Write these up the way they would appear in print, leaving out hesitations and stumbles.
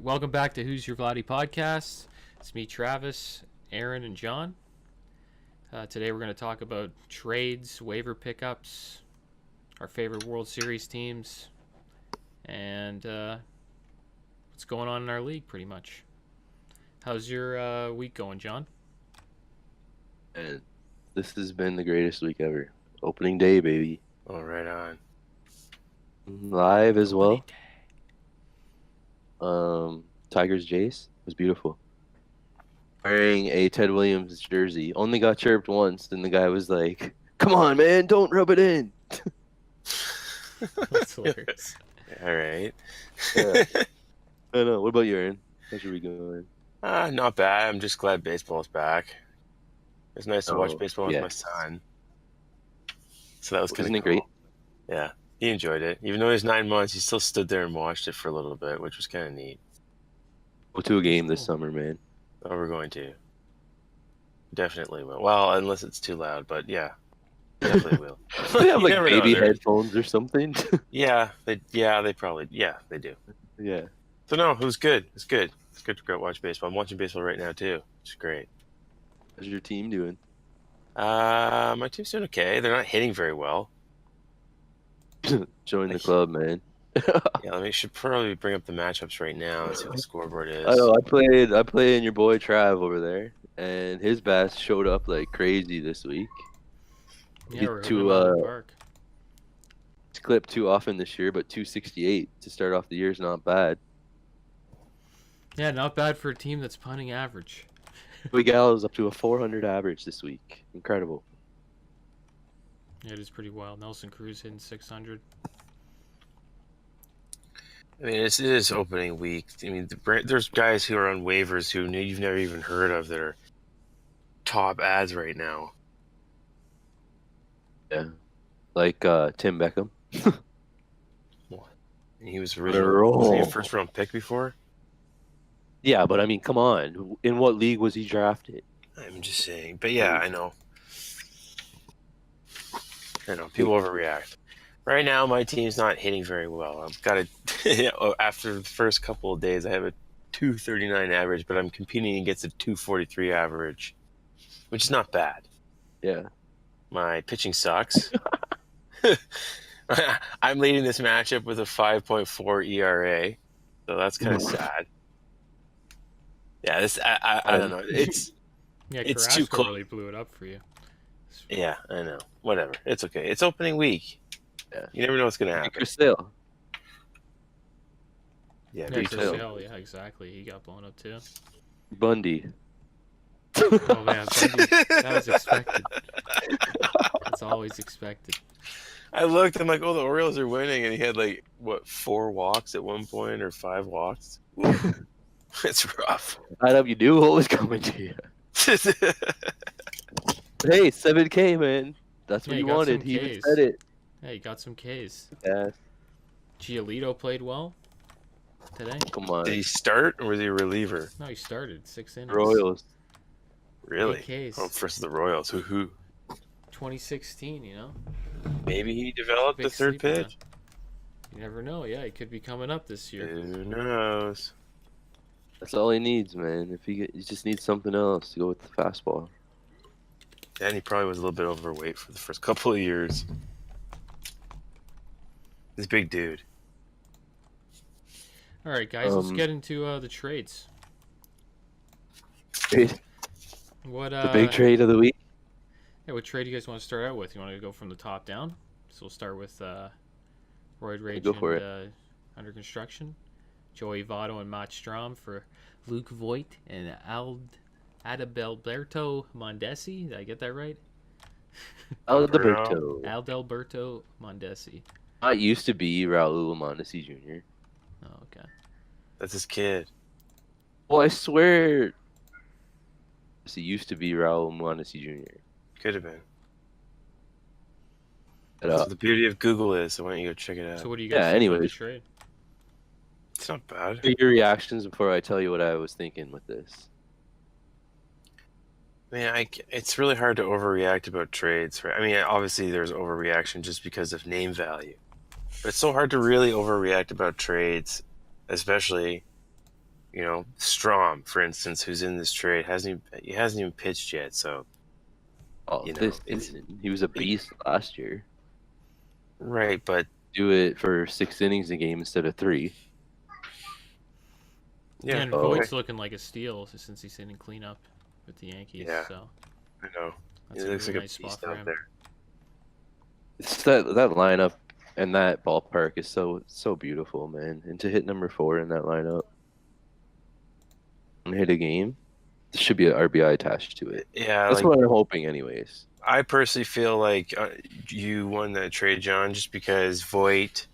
Welcome back to Who's Your Vladdy podcast. It's me, Travis, Aaron, and John. Today we're going to talk about trades, waiver pickups, our favorite World Series teams, and what's going on in our league, pretty much. How's your week going, John? And this has been the greatest week ever. Opening day, baby. Oh, right on. Live as well. Tigers Jace was beautiful. Wearing a Ted Williams jersey. Only got chirped once, and the guy was like, "Come on, man, don't rub it in." That's hilarious. All right. Yeah. I know. What about you, Aaron? How's your week going? Not bad. I'm just glad baseball's back. It's nice to watch Oh, baseball with yeah. my son. So that was kind Isn't of it great? Yeah, he enjoyed it. Even though he was 9 months, he still stood there and watched it for a little bit, which was kind of neat. Go to a game this summer, man. Oh, we're going to. Definitely will. Well, unless it's too loud, but yeah, definitely will. They have You like never know, baby they're- headphones or something. they probably, they do. Yeah. So no, it was good. It's good. It's good to go watch baseball. I'm watching baseball right now too, which is great. How's your team doing? My team's doing okay. They're not hitting very well. Join the club, man. Yeah, should probably bring up the matchups right now and see what the scoreboard is. I know. I played in your boy Trav over there, and his bats showed up like crazy this week. Yeah, we're to, hitting them out of the park. It's clipped too often this year, but 268 to start off the year is not bad. Yeah, not bad for a team that's punting average. Joey Gallo's up to a 400 average this week. Incredible. Yeah, it is pretty wild. Nelson Cruz hitting 600. I mean, it is opening week. I mean, there's guys who are on waivers who you've never even heard of that are top ads right now. Yeah. Like Tim Beckham. And he was What a originally was he a roll. first round pick before. Yeah, but I mean, come on. In what league was he drafted? I'm just saying, but yeah, I know. People overreact. Right now, my team's not hitting very well. I've got after the first couple of days, I have a 239 average, but I'm competing against a 243 average, which is not bad. Yeah. My pitching sucks. I'm leading this matchup with a 5.4 ERA, so that's kind of sad. Yeah, I don't know. It's Carrasco too close. really blew it up for you. Yeah, I know. Whatever. It's okay. It's opening week. Yeah. You never know what's gonna happen. Chris Sale. Yeah, Yeah, big Chris deal. Sale, yeah, exactly. He got blown up too. Bundy. Oh man, that was expected. That's always expected. I looked. I'm like, oh, the Orioles are winning, and he had 4 walks at one point or 5 walks. It's rough. You knew what was coming to you. Hey, 7K, man. That's what Yeah, you got wanted. some He even Ks. said it. Yeah, he got some Ks. Yeah. Giolito played well today. Come on. Did he start or was he a reliever? No, he started 6 innings. Royals. Really? 8 Ks. Oh, versus the Royals. Who? 2016, you know? Maybe he developed Big the third sleeper. pitch. You never know. Yeah, he could be coming up this year. Who knows? That's all he needs, man. He just needs something else to go with the fastball. And he probably was a little bit overweight for the first couple of years. This big dude. All right, guys, let's get into the trades. Trade. What The big trade of the week. Yeah, what trade do you guys want to start out with? You want to go from the top down? So we'll start with Royd Rage Go for and under construction. Joey Votto and Matt Strom for Luke Voigt and Adalberto Mondesi. Did I get that right? Alberto. Adalberto Mondesi. It used to be Raul Mondesi Jr. Oh, okay. That's his kid. Well, I swear it used to be Raul Mondesi Jr. Could have been. But, That's what the beauty of Google is, so why don't you go check it out? So what do you guys think about the anyways. trade? It's not bad. Get your reactions before I tell you what I was thinking with this. Man, it's really hard to overreact about trades, right? I mean, obviously there's overreaction just because of name value. But it's so hard to really overreact about trades, especially You know, Strom, for instance, who's in this trade, hasn't even pitched yet. So, Oh, you know, this it's season. He was a beast last year. right, but Do it for 6 innings a game instead of 3. yeah, And Oh. Voigt's looking like a steal since he's hitting cleanup with the Yankees. Yeah. So I know. that's It a looks really like nice a beast spot for out him. there. It's that lineup and that ballpark is so beautiful, man. And to hit number 4 in that lineup and hit a game, there should be an RBI attached to it. Yeah, That's like, what I'm hoping, anyways. I personally feel like you won that trade, John, just because Voight,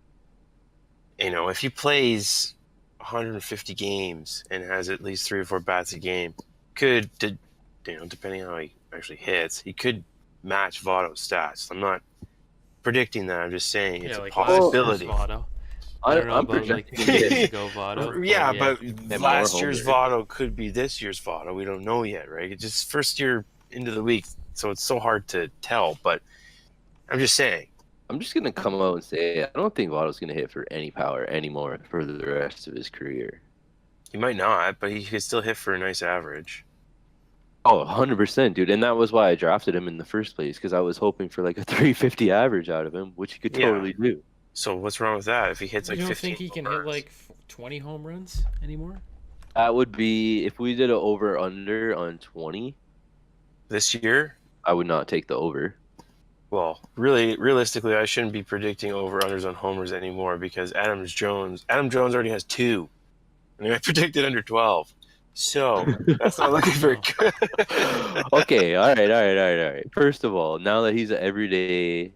you know, if he plays 150 games and has at least 3 or 4 bats a game, depending on how he actually hits, he could match Votto's stats. I'm not predicting that. I'm just saying it's Yeah, a like possibility. last year's Votto. I don't know I'm about like projecting him to years hit ago Votto. Yeah, yeah. but more last year's homers. Votto could be this year's Votto. We don't know yet, right? It's just first year into the week, so it's so hard to tell. But I'm just saying. I'm just gonna come out and say I don't think Votto's gonna hit for any power anymore for the rest of his career. He might not, but he could still hit for a nice average. Oh, 100%, dude. And that was why I drafted him in the first place, because I was hoping for like a 350 average out of him, which he could Yeah. totally do. So what's wrong with that? If he hits like You don't 15 think he can home hit runs? like 20 home runs anymore? That would be, if we did an over-under on 20, This year? I would not take the over. Well, realistically, I shouldn't be predicting over-unders on homers anymore because Adam Jones already has 2. And I predicted under 12. So, that's not looking very good. Okay, all right. First of all, now that he's an everyday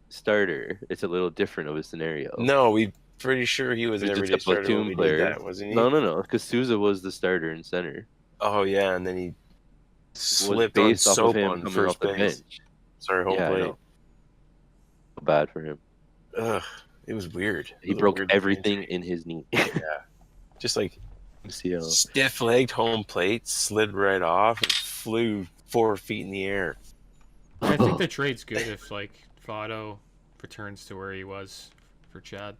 starter, it's a little different of a scenario. No, we pretty sure he was an He's just everyday a starter when platoon we player. did that, wasn't he? No, because Souza was the starter in center. Oh, yeah, and then he Was slipped on based off of soap him on coming first off the base. bench. Sorry, home Yeah, I plate. know. Bad for him. Ugh, it was weird. He broke everything in his knee. Just like MCL. stiff-legged home plate, slid right off, and flew 4 feet in the air. I think the trade's good if like Votto returns to where he was for Chad,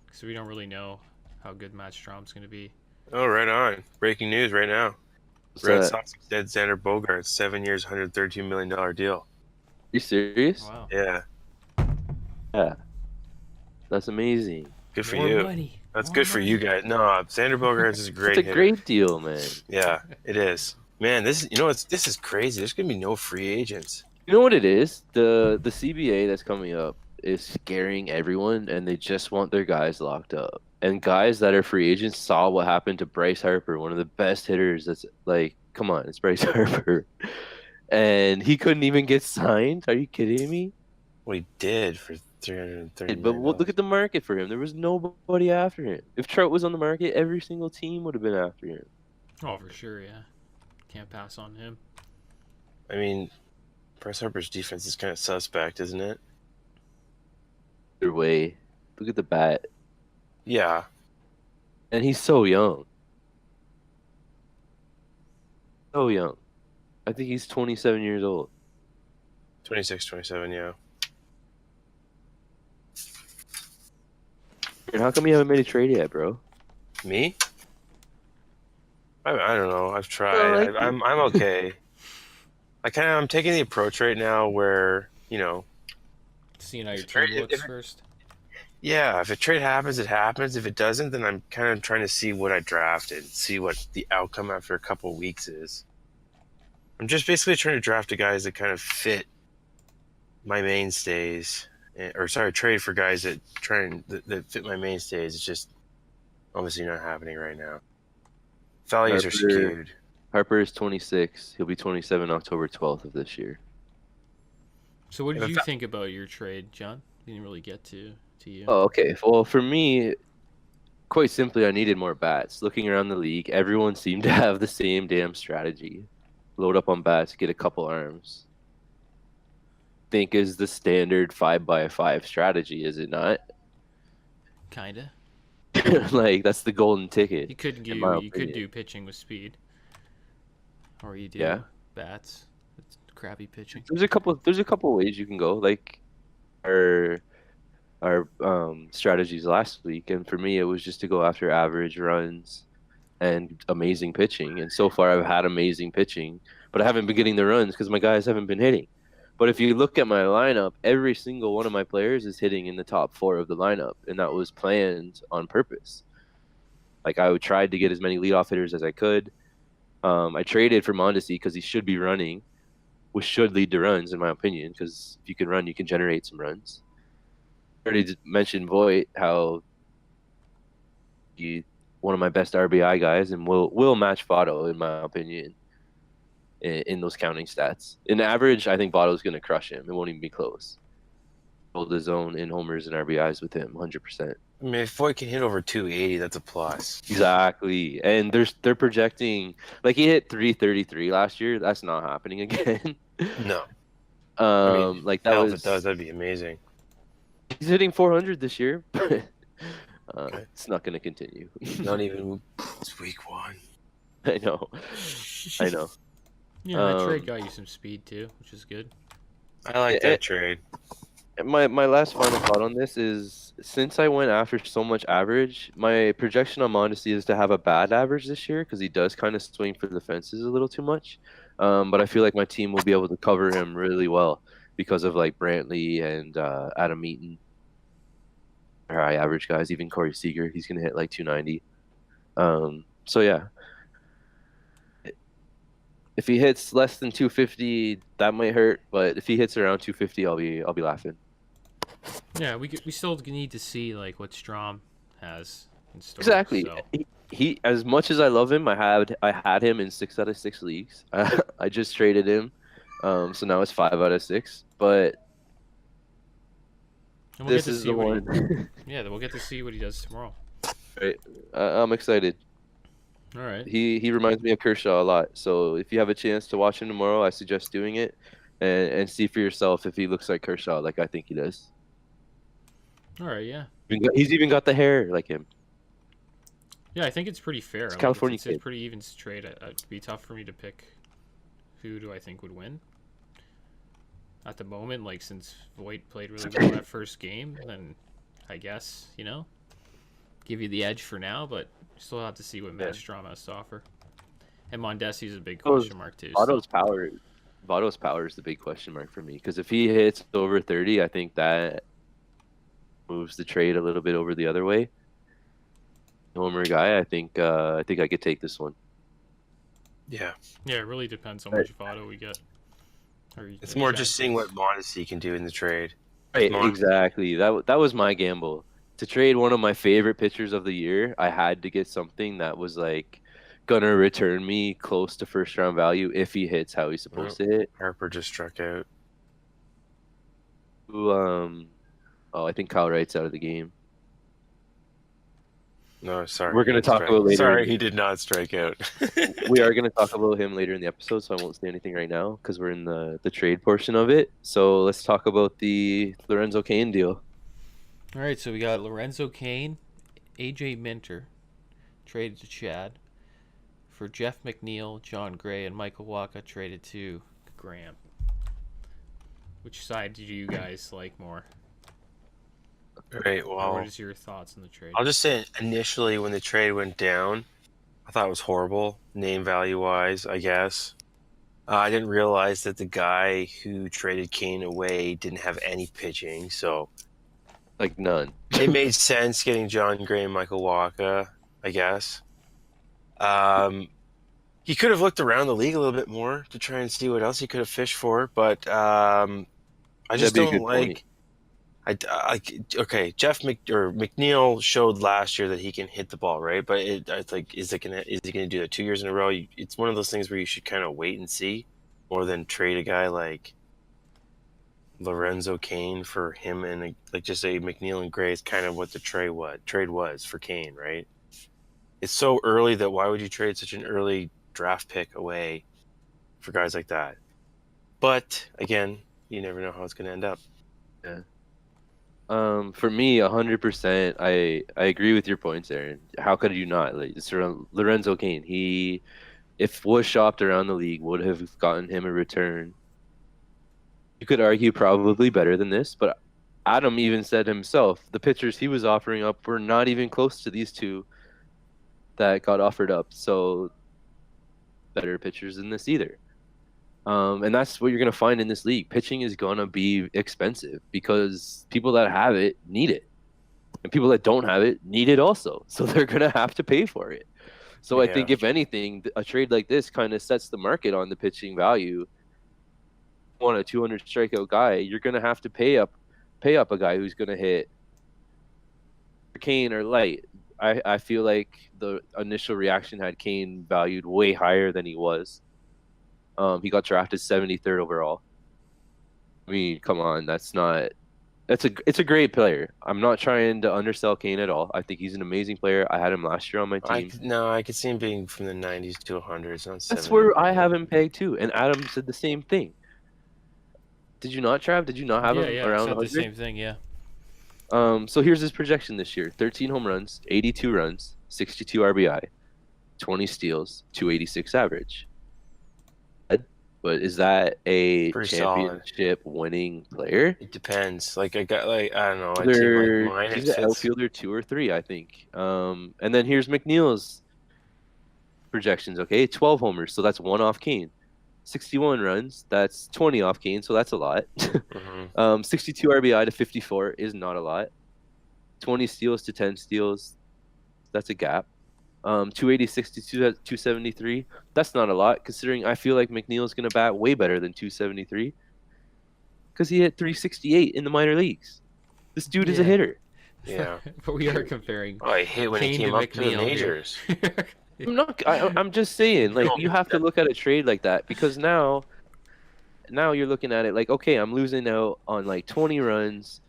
because we don't really know how good Matt Strom's going to be. Oh, right on. Breaking news right now. What's Red that? Sox extend Xander Bogaerts, 7 years, $132 million deal. You serious? Wow, Yeah, Yeah. That's amazing. good for more you. money. That's More good for you money. guys. No, Xander Bogaerts is a great It's a hitter. great deal, man. Yeah, it is. Man, this is crazy. There's gonna be no free agents. You know what it is? The CBA that's coming up is scaring everyone, and they just want their guys locked up. And guys that are free agents saw what happened to Bryce Harper, one of the best hitters. That's like, come on, it's Bryce Harper, and he couldn't even get signed. Are you kidding me? Well, he did for $330 But million. look at the market for him. There was nobody after him. If Trout was on the market, every single team would have been after him. Oh, for sure, yeah. Can't pass on him. I mean, Bryce Harper's defense is kind of suspect, isn't it? Either way, look at the bat, Yeah. and he's so young. So young. I think he's 27 years old. 26, 27, yeah. And how come you haven't made a trade yet, bro? Me? I don't know. I've tried. Well, like- I'm okay. I'm taking the approach right now where, you know, Seeing how your It's very- team looks if- first. yeah, if a trade happens, it happens. If it doesn't, then I'm kind of trying to see what I drafted, see what the outcome after a couple of weeks is. I'm just basically trying to draft the guys that kind of fit my mainstays, trade for guys that that fit my mainstays. It's just obviously not happening right now. Values are Harper- skewed. Harper is 26. He'll be 27 October 12th of this year. So what Yeah, did you but think about your trade, John? Didn't really get to you. Oh, okay. Well, for me, quite simply, I needed more bats. Looking around the league, everyone seemed to have the same damn strategy. Load up on bats, get a couple arms. Think is the standard 5x5 strategy, is it not? Kinda. Like, that's the golden ticket. You could in my you could opinion. do pitching with speed, or you do Yeah. bats. It's crappy pitching. There's a couple ways you can go. Like our strategies last week, and for me, it was just to go after average runs, and amazing pitching. And so far, I've had amazing pitching, but I haven't been getting the runs because my guys haven't been hitting. But if you look at my lineup, every single one of my players is hitting in the top 4 of the lineup, and that was planned on purpose. Like, I tried to get as many leadoff hitters as I could. I traded for Mondesi because he should be running, which should lead to runs, in my opinion, because if you can run, you can generate some runs. I already mentioned Voit, how he one of my best RBI guys, and will match Votto, in my opinion, in those counting stats. In average, I think Votto's going to crush him. It won't even be close. Hold his own in homers and RBIs with him, 100%. I mean, if Voigt can hit over 280, that's a plus. Exactly. And they're projecting, like, he hit 333 last year. That's not happening again. No. I mean, like, that was, if it does, that'd be amazing. he's hitting 400 this year, but Okay. it's not going to continue. Not even it's week 1. I know. Yeah, that trade got you some speed too, which is good. I like that trade. My last final thought on this is, since I went after so much average, my projection on Mondesi is to have a bad average this year because he does kind of swing for the fences a little too much. But I feel like my team will be able to cover him really well because of, like, Brantley and Adam Eaton. High average guys, even Corey Seager, he's going to hit like 290. So yeah. If he hits less than 250, that might hurt. But if he hits around 250, I'll be laughing. Yeah, we still need to see like what Strom has in store. Exactly. So. He as much as I love him, I had him in 6 out of 6 leagues. I just traded him, so now it's 5 out of 6. But this is the one. Yeah, we'll get to see what he does tomorrow. Right. I'm excited. All right. He reminds me of Kershaw a lot. So if you have a chance to watch him tomorrow, I suggest doing it and see for yourself if he looks like Kershaw, like I think he does. All right, yeah. He's even got the hair like him. Yeah, I think it's pretty fair. It's California it's a pretty even trade. It'd be tough for me to pick who do I think would win. At the moment, like, since Voit played really well that first game, then I guess, give you the edge for now, but still have to see what Matt Strom has to offer. And Mondesi's a big question mark too. Votto's power is the big question mark for me, because if he hits over 30, I think that moves the trade a little bit over the other way. Homer guy, I think I could take this one. Yeah. Yeah, it really depends how much Votto we get. It's more just seeing what Mondesi can do in the trade. Right, exactly. That was my gamble. To trade one of my favorite pitchers of the year, I had to get something that was like gonna return me close to first round value if he hits how he's supposed to hit. Harper just struck out. I think Kyle Wright's out of the game. No, sorry. We're going to talk about later. Sorry, he did not strike out. We are going to talk about him later in the episode, so I won't say anything right now because we're in the trade portion of it. So let's talk about the Lorenzo Cain deal. All right, so we got Lorenzo Cain, AJ Minter, traded to Chad, for Jeff McNeil, John Gray, and Michael Wacha traded to Graham. Which side do you guys like more? Right, well, what is your thoughts on the trade? I'll just say initially when the trade went down, I thought it was horrible, name value wise, I guess. I didn't realize that the guy who traded Cain away didn't have any pitching, so like none. It made sense getting John Gray and Michael Wacha, I guess. He could have looked around the league a little bit more to try and see what else he could have fished for, but I just don't like. Jeff McNeil showed last year that he can hit the ball, right? But is he gonna do that 2 years in a row? It's one of those things where you should kind of wait and see, more than trade a guy like Lorenzo Cain for him and just say McNeil and Gray is kind of what the trade was for Cain, right? It's so early that why would you trade such an early draft pick away for guys like that? But again, you never know how it's gonna end up. Yeah. For me, 100%, I agree with your points, Aaron. How could you not? Like, it's Lorenzo Cain. He, if was shopped around the league, would have gotten him a return. You could argue probably better than this, but Adam even said himself, the pitchers he was offering up were not even close to these two. that got offered up. So better pitchers than this either. And that's what you're gonna find in this league. Pitching is gonna be expensive because people that have it need it, and people that don't have it need it also. So they're gonna have to pay for it. So I think if anything, a trade like this kind of sets the market on the pitching value. Want a 200 strikeout guy, you're gonna have to pay up a guy who's gonna hit Kane or Light. I feel like the initial reaction had Kane valued way higher than he was. He got drafted 73rd overall. I mean, come on, it's a great player. I'm not trying to undersell Kane at all. I think he's an amazing player. I had him last year on my team. I could see him being from the 90s to 100s, not 70s. That's where I have him pegged too. And Adam said the same thing. Did you not, Trav? Did you not have him around 100? The same thing, yeah. So here's his projection this year: 13 home runs, 82 runs, 62 RBI, 20 steals, 286 average. But is that a Pretty championship winning player? It depends. Like I don't know. He's an outfielder 2 or 3, I think. And then here's McNeil's projections. Okay, 12 homers, so that's 1 off Kane. 61 runs, that's 20 off Kane, so that's a lot. 62 RBI to 54 is not a lot. 20 steals to 10 steals, that's a gap. 286 to 273, that's not a lot, considering I feel like McNeil's going to bat way better than 273 because he hit 368 in the minor leagues. This dude is a hitter. Yeah. But we are comparing. Oh, I hit when Kane he came to up to the McNeil majors. I'm just saying, like, you have to look at a trade like that because now you're looking at it like, okay, I'm losing out on like 20 runs.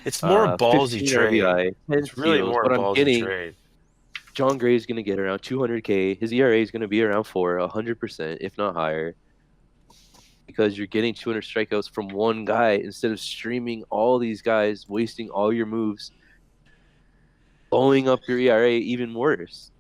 It's more a ballsy trade. RBI, it's really steals, more a ballsy trade. John Gray is going to get around 200K. His ERA is going to be around 4, 100%, if not higher, because you're getting 200 strikeouts from one guy instead of streaming all these guys, wasting all your moves, blowing up your ERA even worse.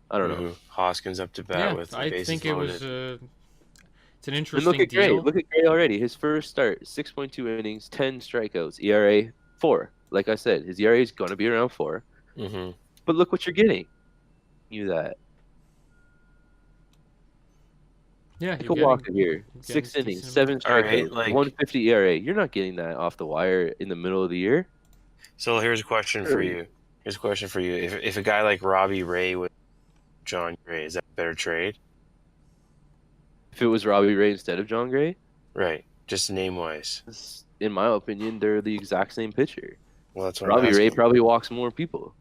I don't know. Hoskins up to bat with I think it was it's an interesting look at deal. Gray. Look at Gray already. His first start, 6.2 innings, 10 strikeouts, ERA 4. Like I said, his ERA is going to be around 4. But look what you're getting. You that. Yeah, Look at Walker here. 6 innings, 7 strikeouts, 150 ERA. You're not getting that off the wire in the middle of the year. So here's a question for you. If a guy like Robbie Ray with John Gray, is that a better trade? If it was Robbie Ray instead of John Gray? Right. Just name-wise. In my opinion, they're the exact same pitcher. Well, that's what Robbie Ray probably walks more people.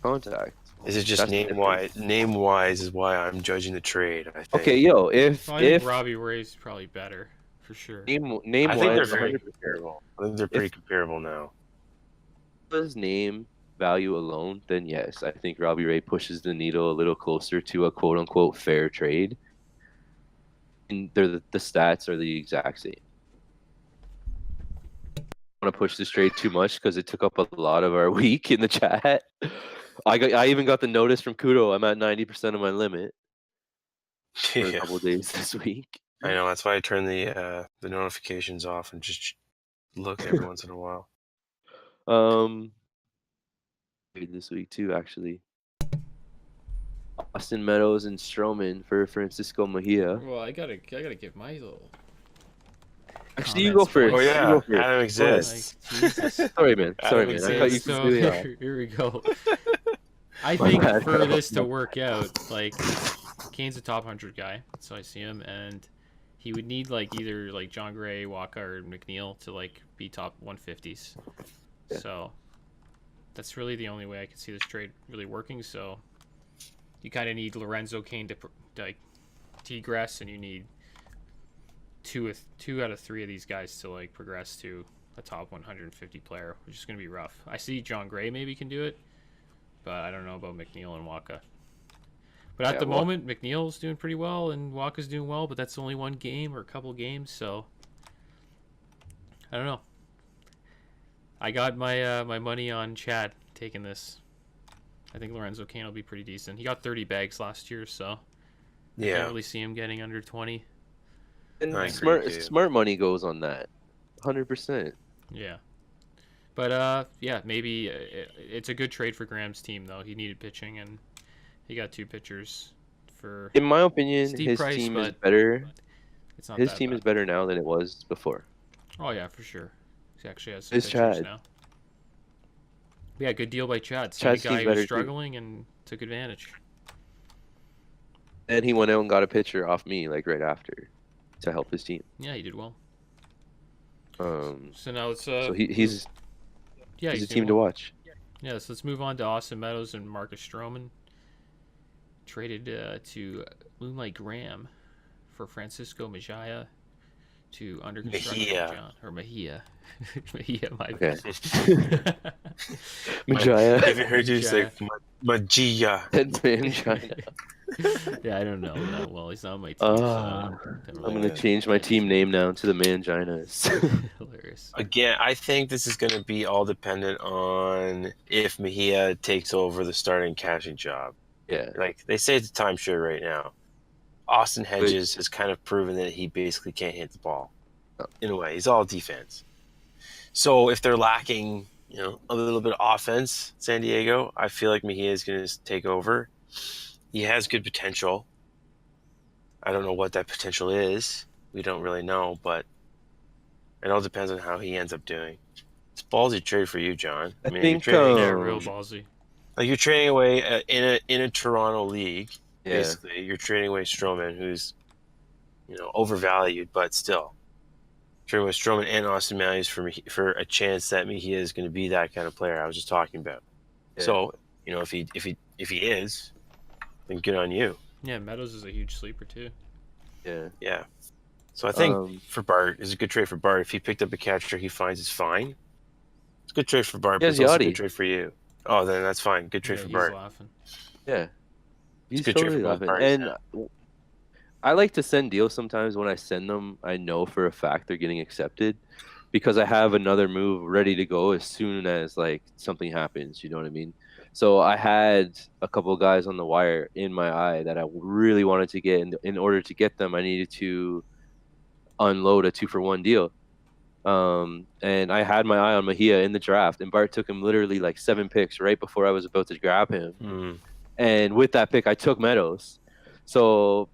Contact. Is it just name-wise? Name-wise is why I'm judging the trade, I think. Okay, if Robbie Ray's probably better, for sure. Name-wise, I think they're very comparable. I think they're pretty comparable now. His name value alone, then yes, I think Robbie Ray pushes the needle a little closer to a quote-unquote fair trade. And the stats are the exact same. I want to push this trade too much because it took up a lot of our week in the chat. I even got the notice from Kudo. I'm at 90% of my limit for a couple of days this week. I know, that's why I turn the notifications off and just look every once in a while. This week too, actually. Austin Meadows and Stroman for Francisco Mejia. Well, I gotta give my little. Actually, you go first. Oh yeah, Adam exists. Sorry, man. I thought you so could here we go. I think for this to work out, like, Kane's a top 100 guy, so I see him, and he would need like either like John Gray, Walker, or McNeil to like be top 150s. Yeah. So that's really the only way I can see this trade really working. So you kind of need Lorenzo Kane to like degress, and you need two out of 3 of these guys to like progress to a top 150 player, which is going to be rough. I see John Gray maybe can do it, but I don't know about McNeil and Waka. But at the moment, McNeil's doing pretty well and Waka's doing well, but that's only one game or a couple games, so I don't know. I got my my money on Chad taking this. I think Lorenzo Kane will be pretty decent. He got 30 bags last year, so I can't really see him getting under 20. And smart money goes on that, 100%. Yeah. But yeah, maybe it's a good trade for Graham's team though. He needed pitching, and He got 2 pitchers for In my opinion, steep his price, team is but better. it's not His that team is bad. better now than it was before. Oh yeah, for sure. He actually has some It's pitchers Chad. now. Yeah, good deal by Chad. Seeing a Chad's guy team's who was better too. struggling and took advantage. And he went out and got a pitcher off me like right after to help his team. Yeah, he did well. Um, So now let's so he's yeah, he's a he's doing team to well. watch. Yeah, so let's move on to Austin Meadows and Marcus Stroman. Traded to Moonlight Graham for Francisco Mejia to under construction Mejia. John or Mejia. Mejia, my Okay. bad. Majaya. Have you heard you say Magia? That's man China. Yeah, I don't know him that well. He's not on my team, so I'm don't gonna really change my team name now to the Manginas. hilarious. Again, I think this is going to be all dependent on if Mejia takes over the starting catching job. Yeah. Like they say it's a timeshare right now. Austin Hedges has kind of proven that he basically can't hit the ball. In a way, he's all defense. So if they're lacking, a little bit of offense, San Diego, I feel like Mejia is going to take over. He has good potential. I don't know what that potential is. We don't really know, but it all depends on how he ends up doing. It's a ballsy trade for you, John. I mean, think, you're trading, Yeah, real ballsy. like you're trading away in a Toronto league. Yeah. Basically, you're trading away Stroman, who's overvalued, but still trading away Stroman and Austin Matthews for a chance that Mejia is going to be that kind of player I was just talking about. Yeah. So if he is, then good on you. Yeah, Meadows is a huge sleeper too. Yeah. Yeah. So I think for Bart, it's a good trade for Bart. If he picked up a catcher he finds is fine. It's a good trade for Bart, He but has it's also a Yachty. good trade for you. Oh, then that's fine. Good trade Yeah, for he's Bart. laughing. Yeah. He's good trade totally for both laughing. parties, And I like to send deals sometimes. When I send them, I know for a fact they're getting accepted because I have another move ready to go as soon as like something happens. You know what I mean? So I had a couple of guys on the wire in my eye that I really wanted to get. And in order to get them, I needed to unload a 2-for-1 deal. And I had my eye on Mejia in the draft, and Bart took him literally like 7 picks right before I was about to grab him. And with that pick, I took Meadows. So,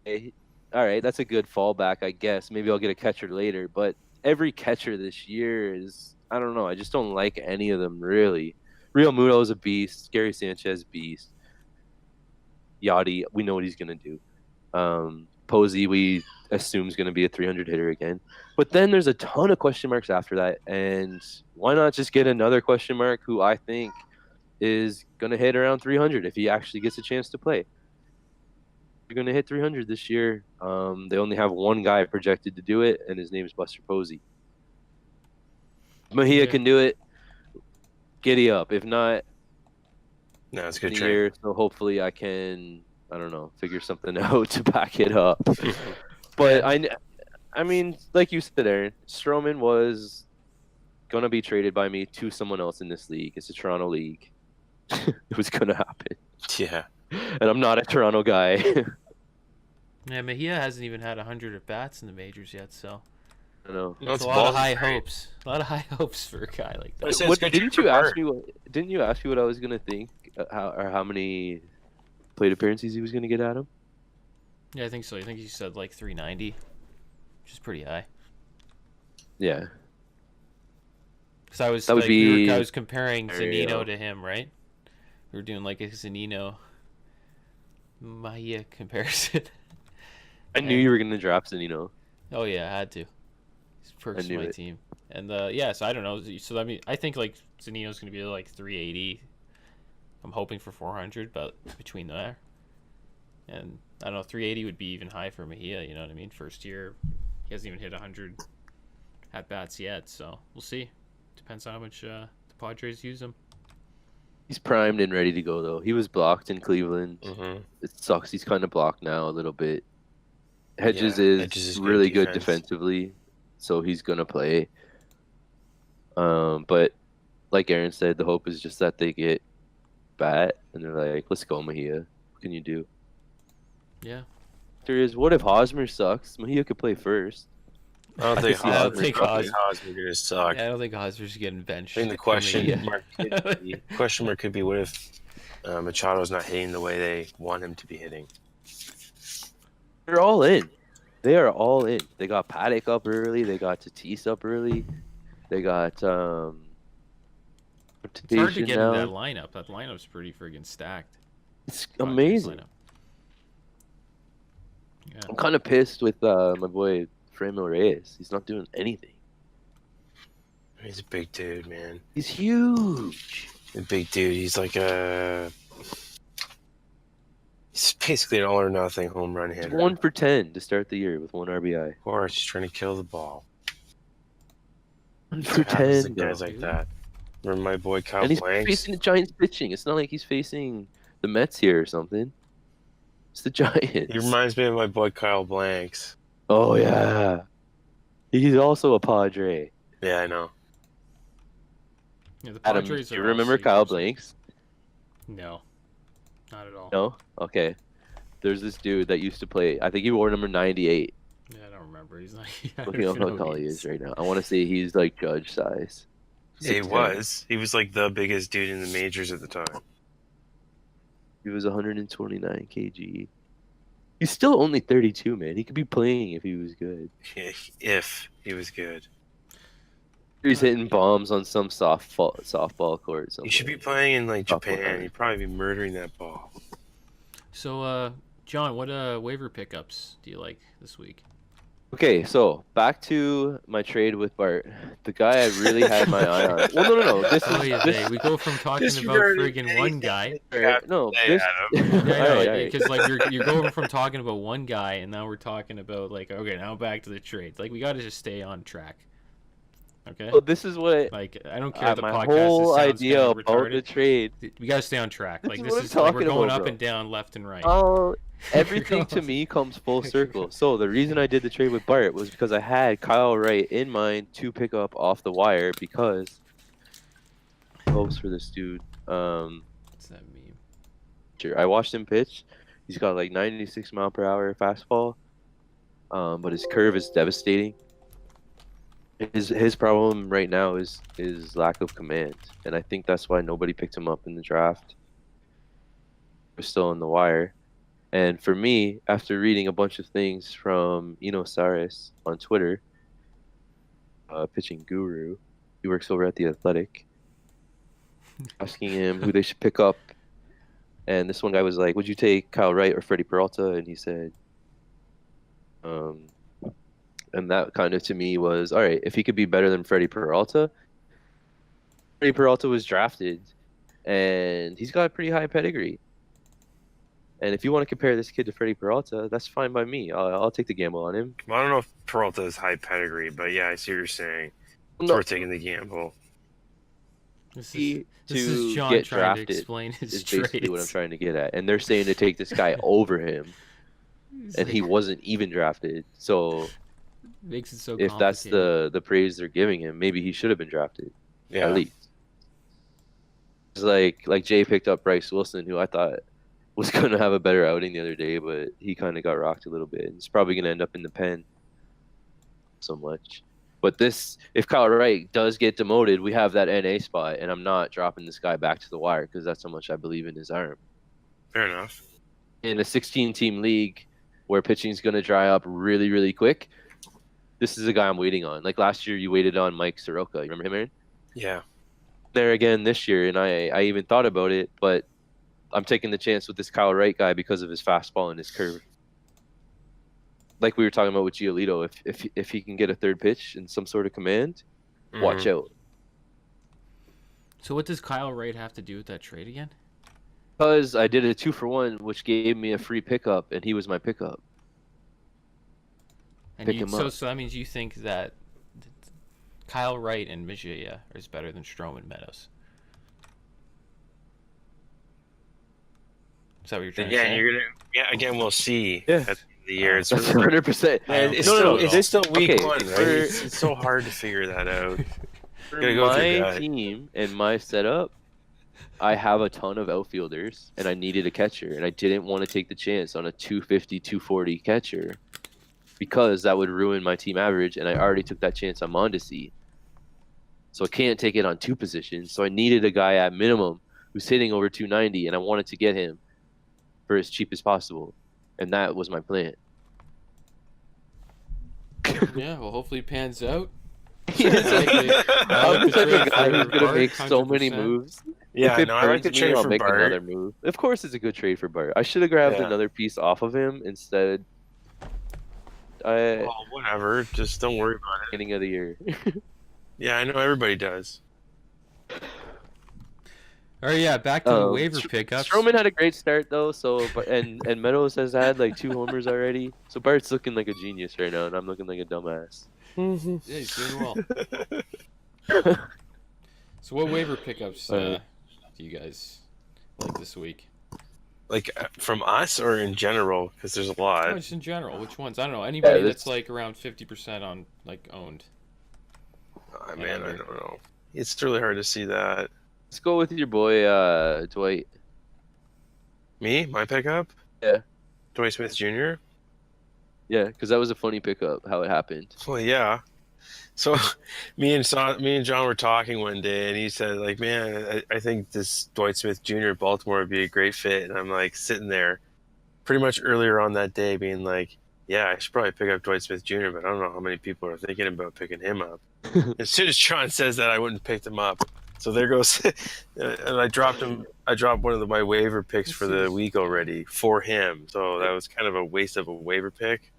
all right, that's a good fallback, I guess. Maybe I'll get a catcher later. But every catcher this year is, I don't know. I just don't like any of them, really. Real Muto is a beast. Gary Sanchez, beast. Yachty, we know what he's going to do. Posey, we assume is going to be a 300 hitter again. But then there's a ton of question marks after that. And why not just get another question mark who I think is going to hit around 300 if he actually gets a chance to play? You're going to hit 300 this year. They only have one guy projected to do it, and his name is Buster Posey. Mejia can do it. Giddy up. If not, No, it's a good in a trade. year, so hopefully I can, I don't know, figure something out to back it up. But I mean, like you said, Aaron, Stroman was going to be traded by me to someone else in this league. It's a Toronto league. It was going to happen. Yeah. And I'm not a Toronto guy. Yeah, Mejia hasn't even had 100 at bats in the majors yet, so I know. it's a lot of high hopes. A lot of high hopes for a guy like that. It's What, good didn't trade you for ask Bart. me? Didn't you ask me what I was gonna think? How many plate appearances he was gonna get at him? Yeah, I think so. I think you said like 390, which is pretty high. Yeah. Because I was That would like, be I was comparing scenario. Zanino to him, right? We were doing like a Zanino Mejia comparison. I knew you were gonna drop Zanino. Oh yeah, I had to. He's perks knew my it. team, and yeah. So I don't know. So I mean, I think like Zanino's gonna be like 380. I'm hoping for 400, but between there, and I don't know, 380 would be even high for Mejia. You know what I mean? First year, he hasn't even hit 100 at bats yet, so we'll see. Depends on how much the Padres use him. He's primed and ready to go though. He was blocked in Cleveland. Mm-hmm. It sucks. He's kind of blocked now a little bit. Hedges Yeah, is Hedges is good really good defense. defensively, so he's gonna play. But like Aaron said, the hope is just that they get bat and they're like, "Let's go, Mejia. What can you do?" Yeah. There is. What if Hosmer sucks? Mejia could play first. I don't I think could see Hosmer gonna suck. Yeah, I don't think Hosmer's getting benched. I think the question mark could be what if Machado's not hitting the way they want him to be hitting. They're all in. They are all in. They got Paddock up early. They got Tatis up early. They got It's hard to rotation get now. into that lineup. That lineup's pretty friggin' stacked. It's Padres amazing. lineup. Yeah. I'm kind of pissed with my boy Fremel Reyes. He's not doing anything. He's a big dude, man. He's huge. A big dude. He's like he's basically an all or nothing home run hitter. 1 for 10 to start the year with 1 RBI. Of course, he's trying to kill the ball. 1 for What happens 10. to guys though. like that. Remember my boy Kyle And he's Blanks? facing the Giants pitching. It's not like he's facing the Mets here or something. It's the Giants. He reminds me of my boy Kyle Blanks. Oh yeah. He's also a Padre. Yeah, I know. Yeah, the Adam, Padres do are you all remember sleepers. Kyle Blanks? No, not at all. No? Okay. There's this dude that used to play. I think he wore number 98. Yeah, I don't remember. He's like, I don't Looking up even how know tall who he is right now. I want to say he's like Judge size. He 6'10". was. He was like the biggest dude in the majors at the time. He was 129 kg. He's still only 32, man. He could be playing if he was good. If he was good. He's hitting bombs on some softball court. He should be somewhere. playing in like Softball Japan. court. He'd probably be murdering that ball. So, John, what waiver pickups do you like this week? Okay, so back to my trade with Bart. The guy I really had my eye on. Well, no. This Oh is yeah, this. we go from talking about Disregarding friggin' one guy. No, Hey, this. Adam. Yeah, I know, Alright, alright. because like you're going from talking about one guy, and now we're talking about like, okay, now back to the trades. Like we got to just stay on track. Okay. Well, this is what Like I don't care if the my podcast whole sounds idea kinda about retarded. the trade. We gotta stay on track. This Like is this what I'm is like we're talking going about, up bro. and down, left and right. Oh, everything to me comes full circle. So the reason I did the trade with Bart was because I had Kyle Wright in mind to pick up off the wire because hopes for this dude. What's that meme? Sure, I watched him pitch. He's got like 96 mile per hour fastball, but his curve is devastating. His problem right now is lack of command, and I think that's why nobody picked him up in the draft. We're still on the wire, and for me, after reading a bunch of things from Eno Saris on Twitter, pitching guru, he works over at the Athletic, asking him who they should pick up, and this one guy was like, "Would you take Kyle Wright or Freddie Peralta?" And he said, and that kind of to me was, all right, if he could be better than Freddie Peralta. Freddie Peralta was drafted, and he's got a pretty high pedigree. And if you want to compare this kid to Freddie Peralta, that's fine by me. I'll take the gamble on him. Well, I don't know if Peralta has high pedigree, but yeah, I see what you're saying. It's No, worth taking the gamble. This he is to John get trying drafted to explain his is basically trades. what I'm trying to get at. And they're saying to take this guy over him, He's and like, he wasn't even drafted. So makes it so. if that's complicated. the praise they're giving him, maybe he should have been drafted. Yeah. At least. It's like Jay picked up Bryce Wilson, who I thought was going to have a better outing the other day, but he kind of got rocked a little bit. He's probably going to end up in the pen so much. But if Kyle Wright does get demoted, we have that NA spot, and I'm not dropping this guy back to the wire because that's how much I believe in his arm. Fair enough. In a 16-team league where pitching is going to dry up really, really quick, this is a guy I'm waiting on. Like last year, you waited on Mike Soroka. You remember him, Aaron? Yeah. There again this year, and I even thought about it, but I'm taking the chance with this Kyle Wright guy because of his fastball and his curve. Like we were talking about with Giolito, if he can get a third pitch and some sort of command, watch out. So what does Kyle Wright have to do with that trade again? Because I did a 2-for-1, which gave me a free pickup, and he was my pickup. And Pick him so up. so that means you think that Kyle Wright and Mejia is better than Stroman and Meadows. Is that what you're trying to say? Again, we'll see. Yeah. At the end of the year. It's That's really- 100%. And it's No, it's still week okay, one, right? for- It's so hard to figure that out. For Gotta go with your my gut. team and my setup, I have a ton of outfielders, and I needed a catcher, and I didn't want to take the chance on a 250, 240 catcher because that would ruin my team average, and I already took that chance on Mondesi. So I can't take it on 2 positions. So I needed a guy at minimum who's hitting over 290, and I wanted to get him for as cheap as possible, and that was my plan. Yeah, well, hopefully it pans out. I'm the type of guy who's gonna Bart, make so many 100%. moves. Yeah, If it no, I like burns the me, trade I'll for make Bart. another move. Of course, it's a good trade for Bart. I should have grabbed Yeah. another piece off of him instead. Well, whatever. Just don't worry about it. Beginning of the year. Yeah, I know everybody does. All right, yeah, back to the waiver pickups. Stroman had a great start though, so and Meadows has had like 2 homers already. So Bart's looking like a genius right now, and I'm looking like a dumbass. Yeah, he's doing well. So what waiver pickups do you guys like this week? Like from us or in general? Because there's a lot. No, just in general. Which ones? I don't know. Anybody Yeah, that's like around 50% on like owned. Oh, man, I don't know. It's really hard to see that. Let's go with your boy Dwight. Me? My pickup? Yeah. Dwight Smith Jr.? Yeah, because that was a funny pickup. How it happened. Well, yeah. So me and John were talking one day, and he said, like, man, I think this Dwight Smith Jr. at Baltimore would be a great fit. And I'm like sitting there pretty much earlier on that day being like, yeah, I should probably pick up Dwight Smith Jr., but I don't know how many people are thinking about picking him up. As soon as John says that, I wouldn't pick him up. So there goes, and I dropped him. I dropped one of my waiver picks for the week already for him. So that was kind of a waste of a waiver pick.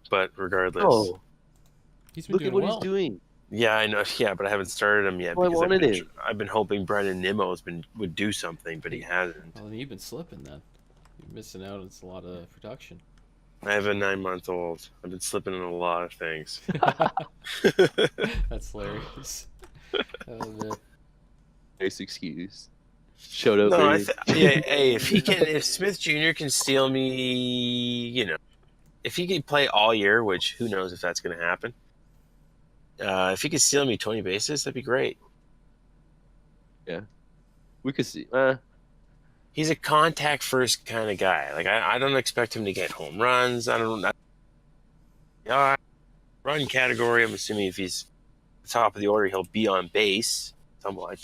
But regardless, Oh, He's been look doing at what well. he's doing. yeah, I know. Yeah, but I haven't started him yet Oh, I because wanted him. I've been hoping Brandon Nimmo would do something, but he hasn't. Well, then you've been slipping then. You're missing out on a lot of production. I have a 9-month-old. I've been slipping in a lot of things. That's hilarious. Man. Nice excuse. Showed up. No, early. hey, if Smith Jr. can steal me, if he can play all year, which who knows if that's going to happen. If he could steal me 20 bases, that'd be great. We could see. He's a contact first kind of guy. Like I don't expect him to get home runs. Run category. I'm assuming if he's top of the order, he'll be on base somewhat,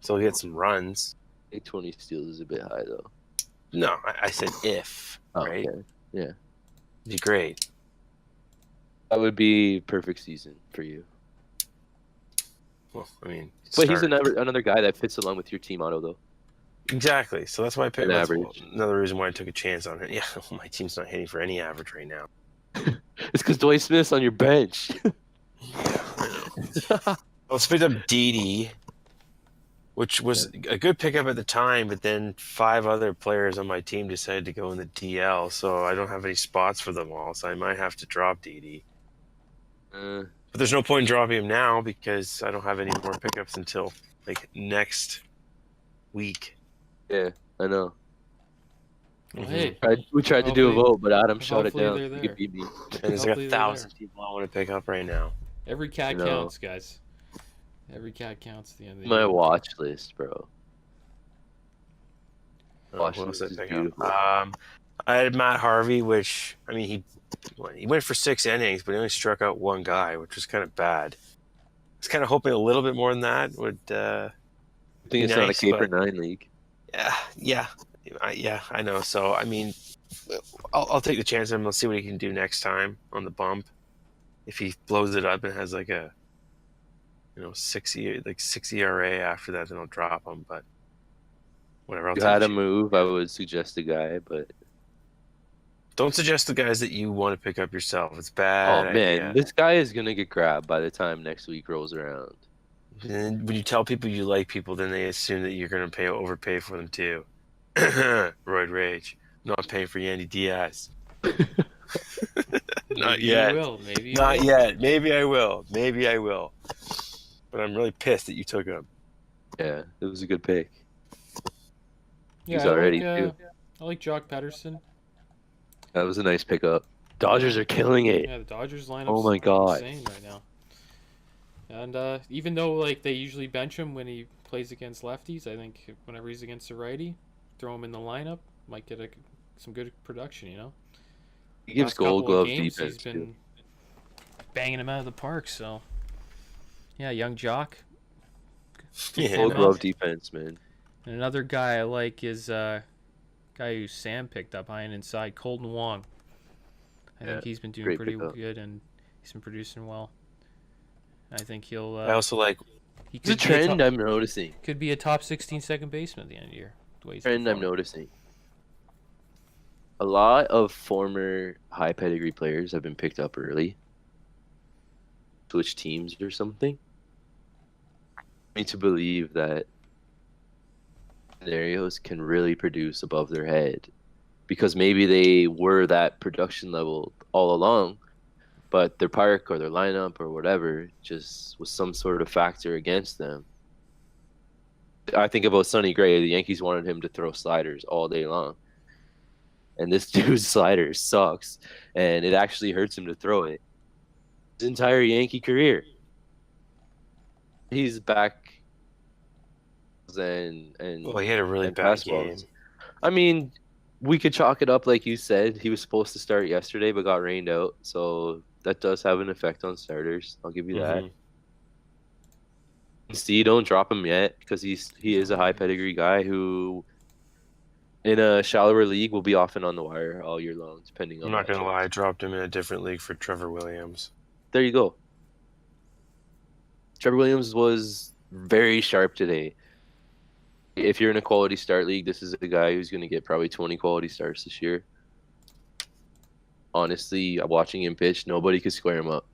so he'll get some runs. I think 20 steals is a bit high though. No, I said if. Oh, right? okay. Yeah. It'd be great. That would be perfect season for you. Well, I mean, But he's another guy that fits along with your team auto though. exactly. So that's why I picked An that's average. another reason why I took a chance on it. Yeah, my team's not hitting for any average right now. It's because Dwight Smith's on your bench. I was picked up Didi, which was a good pickup at the time, but then 5 other players on my team decided to go in the DL, so I don't have any spots for them all, so I might have to drop Didi. But there's no point in dropping him now because I don't have any more pickups until like next week. Yeah, I know. Well, hey, We tried to do a Hopefully- vote, but Adam shut it hopefully down. they're You there. could beat me. And there's like Hopefully they're 1,000 people I want to pick up right now. every cat No. counts, guys. Every cat counts at the end of the My year. watch list, bro. What Washington else did I is pick beautiful. up? I had Matt Harvey, which I mean he went for 6 innings, but he only struck out 1 guy, which was kind of bad. I was kind of hoping a little bit more than that would. I think it's nice, not a K for but- 9 league. Yeah, I know. So I mean, I'll take the chance and we'll see what he can do next time on the bump. If he blows it up and has like a 6 ERA after that, then I'll drop him. But whatever. I'll If you take had the a chance. move, I would suggest a guy, but Don't suggest the guys that you want to pick up yourself. It's bad. oh man, idea. this guy is gonna get grabbed by the time next week rolls around. And when you tell people you like people, then they assume that you're going to overpay for them too. Roid Rage. I'm not paying for Yandy Diaz. Not Maybe yet. You will. Maybe you Not will. yet. Maybe I will. Maybe I will. But I'm really pissed that you took him. Yeah, it was a good pick. Yeah, He's already I like Jock Pedersen. That was a nice pickup. Dodgers are killing it. Yeah, the Dodgers lineup. Oh my God. Insane right now. And even though like they usually bench him when he plays against lefties, I think whenever he's against a righty, throw him in the lineup, might get some good production. He gives last couple Gold of Glove games, defense. he's been banging him out of the park. So, yeah, young jock. Yeah, Gold man. Glove defense, man. And another guy I like is guy who Sam picked up high and inside, Colton Wong. I think he's been doing great pretty pickup. good and he's been producing well. I think he'll. I also like. He It's a could be trend I'm noticing. could be a top 16 second baseman at the end of the year. The way he's Trend I'm performing. noticing. A lot of former high pedigree players have been picked up early. Switch teams or something. I need to believe that scenarios can really produce above their head because maybe they were that production level all along, but their park or their lineup or whatever just was some sort of factor against them. I think about Sonny Gray. The Yankees wanted him to throw sliders all day long. And this dude's slider sucks, and it actually hurts him to throw it. His entire Yankee career. He's back and Well, he had a really and bad fastballs. game. I mean, we could chalk it up like you said. He was supposed to start yesterday, but got rained out, so that does have an effect on starters. I'll give you that. See, don't drop him yet because he is a high pedigree guy who, in a shallower league, will be often on the wire all year long, depending on. I'm not gonna matchups. lie, I dropped him in a different league for Trevor Williams. There you go. Trevor Williams was very sharp today. If you're in a quality start league, this is a guy who's going to get probably 20 quality starts this year. Honestly, watching him pitch, nobody could square him up.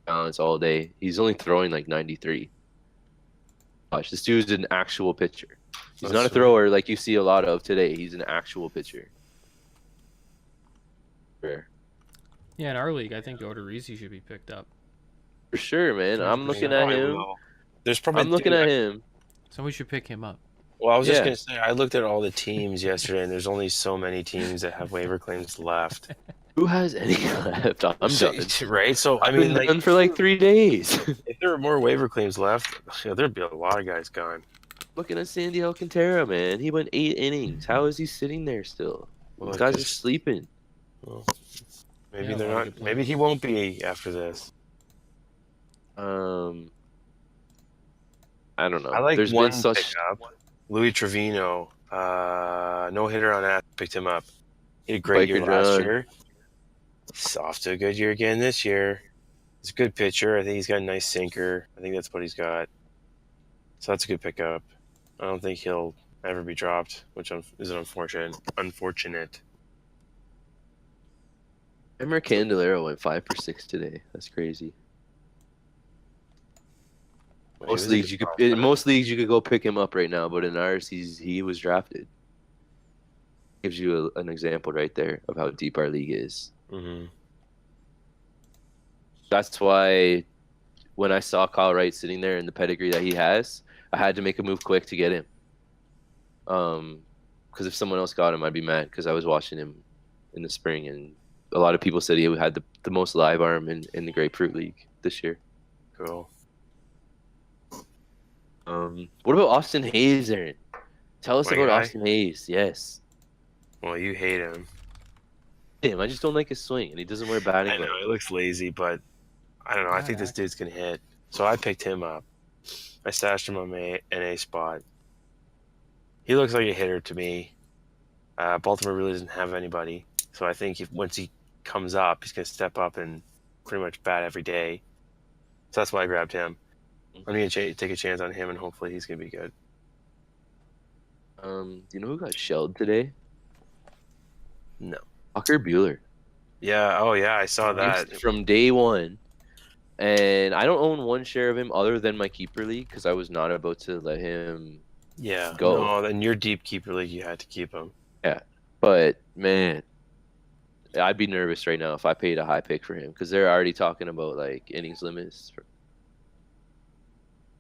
Balance all day. He's only throwing like 93. Gosh, this dude's an actual pitcher. He's not a thrower like you see a lot of today. He's an actual pitcher. Rare. Yeah, in our league, I think Odorizzi should be picked up. For sure, man. I'm looking at Probably him. will. There's probably I'm looking at him. Somebody should pick him up. Well, I was just Yeah. gonna say I looked at all the teams yesterday, and there's only so many teams that have waiver claims left. Who has any left? I'm done. Right? So I I've mean, been like, done for like 3 days. if there were more waiver claims left, there'd be a lot of guys gone. Looking at Sandy Alcantara, man. He went 8 innings. How is he sitting there still? Well, These guys are because- sleeping. Well, maybe Yeah, a they're lot of not. good Maybe he won't be after this. I don't know. I like There's one been such. pickup. Louis Trevino, no hitter on that. Picked him up. He had a great year Biker last John. year. He's off to a good year again this year. He's a good pitcher. I think he's got a nice sinker. I think that's what he's got. So that's a good pickup. I don't think he'll ever be dropped, which is unfortunate. Remember Candelario went 5 for 6 today. That's crazy. Most leagues you could in most leagues you could go pick him up right now, but in ours he was drafted. Gives you an example right there of how deep our league is. Mm-hmm. That's why when I saw Kyle Wright sitting there in the pedigree that he has, I had to make a move quick to get him. Because if someone else got him, I'd be mad because I was watching him in the spring, and a lot of people said he had the most live arm in the Grapefruit League this year. Cool. What about Austin Hayes, Aaron? Tell us My about guy? Austin Hayes. Yes. Well, you hate him. Damn, I just don't like his swing, and he doesn't wear batting I know gloves. he looks lazy, but I don't know. I think this dude's gonna hit. So I picked him up. I stashed him on my NA spot. He looks like a hitter to me. Baltimore really doesn't have anybody, so I think once he comes up, he's gonna step up and pretty much bat every day. So that's why I grabbed him. I'm gonna take a chance on him, and hopefully he's gonna be good. Do you know who got shelled today? No. Walker Buehler. Yeah. Oh yeah, I saw that. From day one. And I don't own one share of him other than my keeper league because I was not about to let him Yeah. go. No, in your deep keeper league, you had to keep him. But, man, I'd be nervous right now if I paid a high pick for him because they're already talking about, like, innings limits.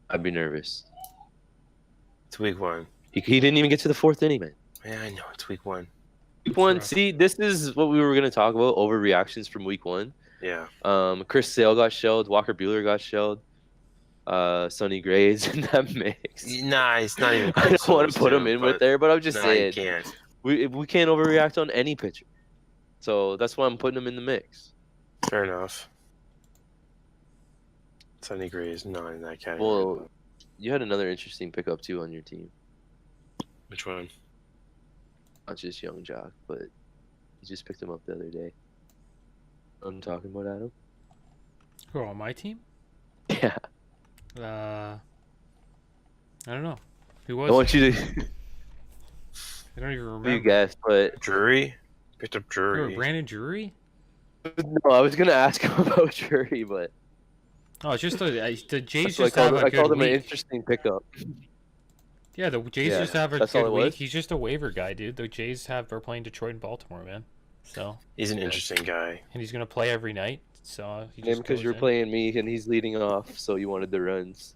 I'd be nervous. It's week 1. He didn't even get to the 4th inning, man. Yeah, I know. It's week 1. Week 1, see, this is what we were going to talk about, overreactions from week 1. Yeah. Chris Sale got shelled. Walker Buehler got shelled. Sonny Gray's in that mix. Nah, it's not even. I don't want to put him in with there, but I'm just No, saying you can't. we can't overreact on any pitcher. So that's why I'm putting him in the mix. Fair enough. Sonny Gray is not in that category. Well, you had another interesting pickup too on your team. Which one? Not just Young Jock, but you just picked him up the other day. I'm talking about Adam. Who on my team? Yeah. I don't know. Who I was want it? you to I don't even you remember. guess, but Drury? Picked up Who, Drury. Brandon Drury? no, I was gonna ask him about Drury, but Oh, it's just the Jays so I just have called, a I good called him an week. interesting pickup. Yeah, the Jays Yeah, just have a that's all good it week. was? He's just a waiver guy, dude. The Jays are playing Detroit and Baltimore, man. So, He's an interesting guy. and he's gonna play every night. So he Maybe just because goes you're in. playing me and he's leading off, so you wanted the runs.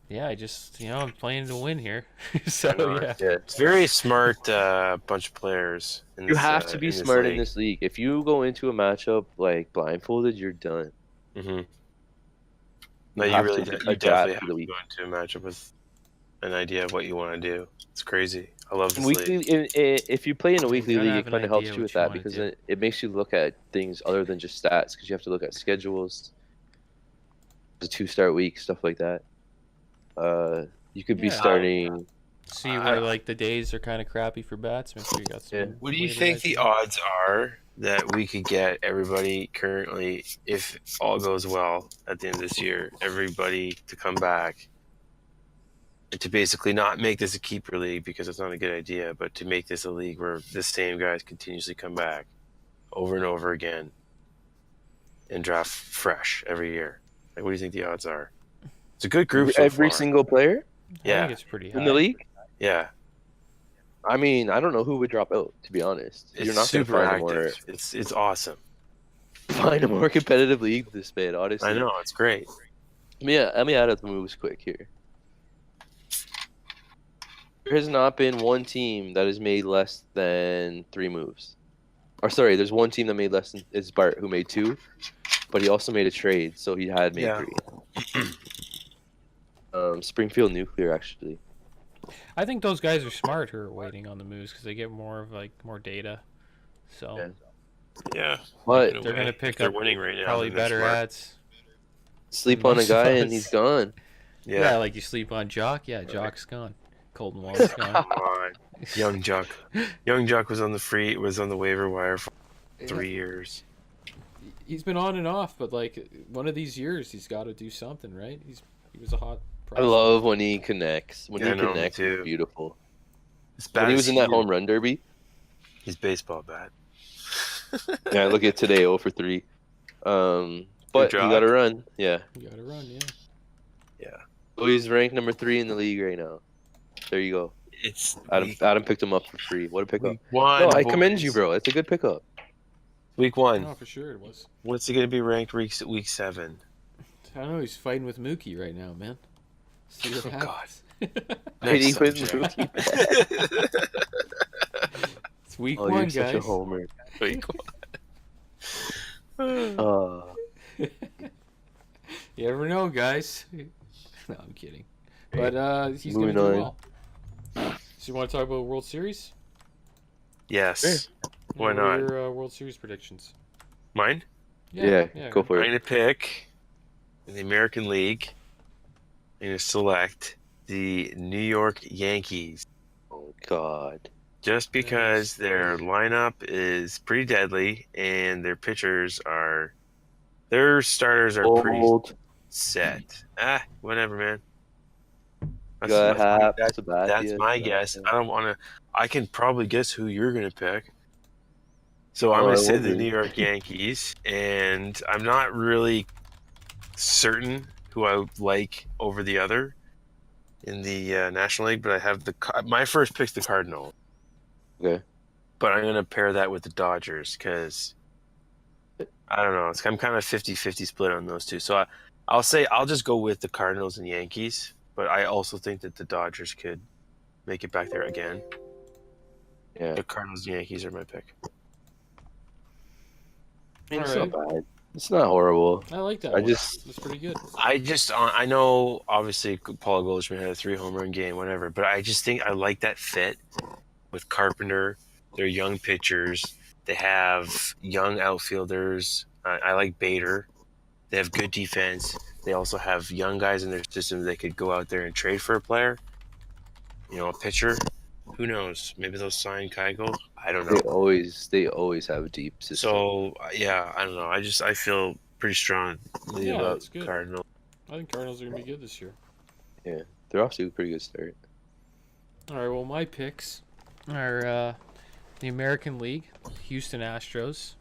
Yeah, I just I'm playing to win here. I so know. yeah. Yeah. It's very smart bunch of players. In You this, have to be in this smart in league. this league. If you go into a matchup like blindfolded, you're done. Mm-hmm. No, You you have really to do. You adapt definitely to have the to week. go into a matchup with an idea of what you want to do. It's crazy. I love this Weekly, league. if you play in a You weekly gotta league, have it an kind of helps idea you what with you that wanna because do. it makes you look at things other than just stats. Because you have to look at schedules, the 2-start week, stuff like that. You could be Yeah. starting. See where like the days are kind of crappy for bats. Make sure you got some. Yeah. What do you waiver think guys the in there. odds are that we could get everybody currently, if all goes well at the end of this year, everybody to come back and to basically not make this a keeper league because it's not a good idea, but to make this a league where the same guys continuously come back over and over again and draft fresh every year? Like, what do you think the odds are? It's a good group so Every far. single player I Yeah. think it's pretty high. in the league. Yeah, I mean, I don't know who would drop out. To be honest, it's you're not going to super find active. It's awesome. a more competitive league this bad. Honestly, I know, it's great. Let me add up the moves quick here. There has not been one team that has made less than 3 moves. Or sorry, there's one team that made less than it's Bart who made 2, but he also made a trade, so he had made Yeah. 3. Springfield Nuclear actually. I think those guys are smart who are waiting on the moves because they get more data. So Yeah. Yeah. But In a they're way, gonna if pick they're up winning right now. probably then they're better smart. ads. sleep on a most of guy and us. he's gone. Yeah. Yeah. like you sleep on Jock. Yeah, Jock's gone. Colton Wong's gone. Come on. Young Juck. Young Juck was on the waiver wire for 3 years. He's been on and off, but like one of these years, he's got to do something, right? He was a hot. I love when he connects. When Yeah, he I know, me connects, too. it's beautiful. As When bad he as was in that is, home run derby, he's baseball bad. yeah, look at today, 0 for 3. But he job. got a run. Yeah. You got to run, yeah. Yeah. So he's ranked number 3 in the league right now. There you go. It's Adam picked him up for free. What a pickup! week 1. No, I commend boys. you, bro. It's a good pickup. Week 1. No, for sure it was. What's he going to be ranked week 7? I don't know. He's fighting with Mookie right now, man. See what Oh, God. happens. Fighting Next with subject. It's week Oh, 1, you're guys. such a homer. Week 1. You never know, guys. No, I'm kidding. But he's going to Moving do on. well. So you want to talk about World Series? Yes. Why What are not? your World Series predictions? Mine? Yeah, go for I'm it. going to pick in the American League. I'm going to select the New York Yankees. Oh God. Just because their lineup is pretty deadly and their starters are pretty Old. set. Whatever, man. Got Hap, That's Sabathia, my guess. I don't want to. I can probably guess who you're going to pick. So I'm Oh, going to I say the wondered. New York Yankees, and I'm not really certain who I would like over the other in the National League, but I have my first pick's the Cardinals. Okay. But I'm going to pair that with the Dodgers because I don't know. I'm kind of 50-50 split on those two. So I'll say I'll just go with the Cardinals and Yankees, but I also think that the Dodgers could make it back there again. Yeah. The Cardinals and Yankees are my pick. I mean, it's Alright. not bad. It's not horrible. I like that I one. just- It's pretty good. I know obviously Paul Goldschmidt had a 3 home run game, whatever, but I just think I like that fit with Carpenter. They're young pitchers. They have young outfielders. I like Bader. They have good defense. They also have young guys in their system that could go out there and trade for a player. A pitcher. Who knows? Maybe they'll sign Keuchel. I don't know. They always have a deep system. So yeah, I don't know. I feel pretty strongly about that's good. Cardinals. I think Cardinals are gonna be good this year. Yeah, they're off to a pretty good start. All right. Well, my picks are the American League, Houston Astros,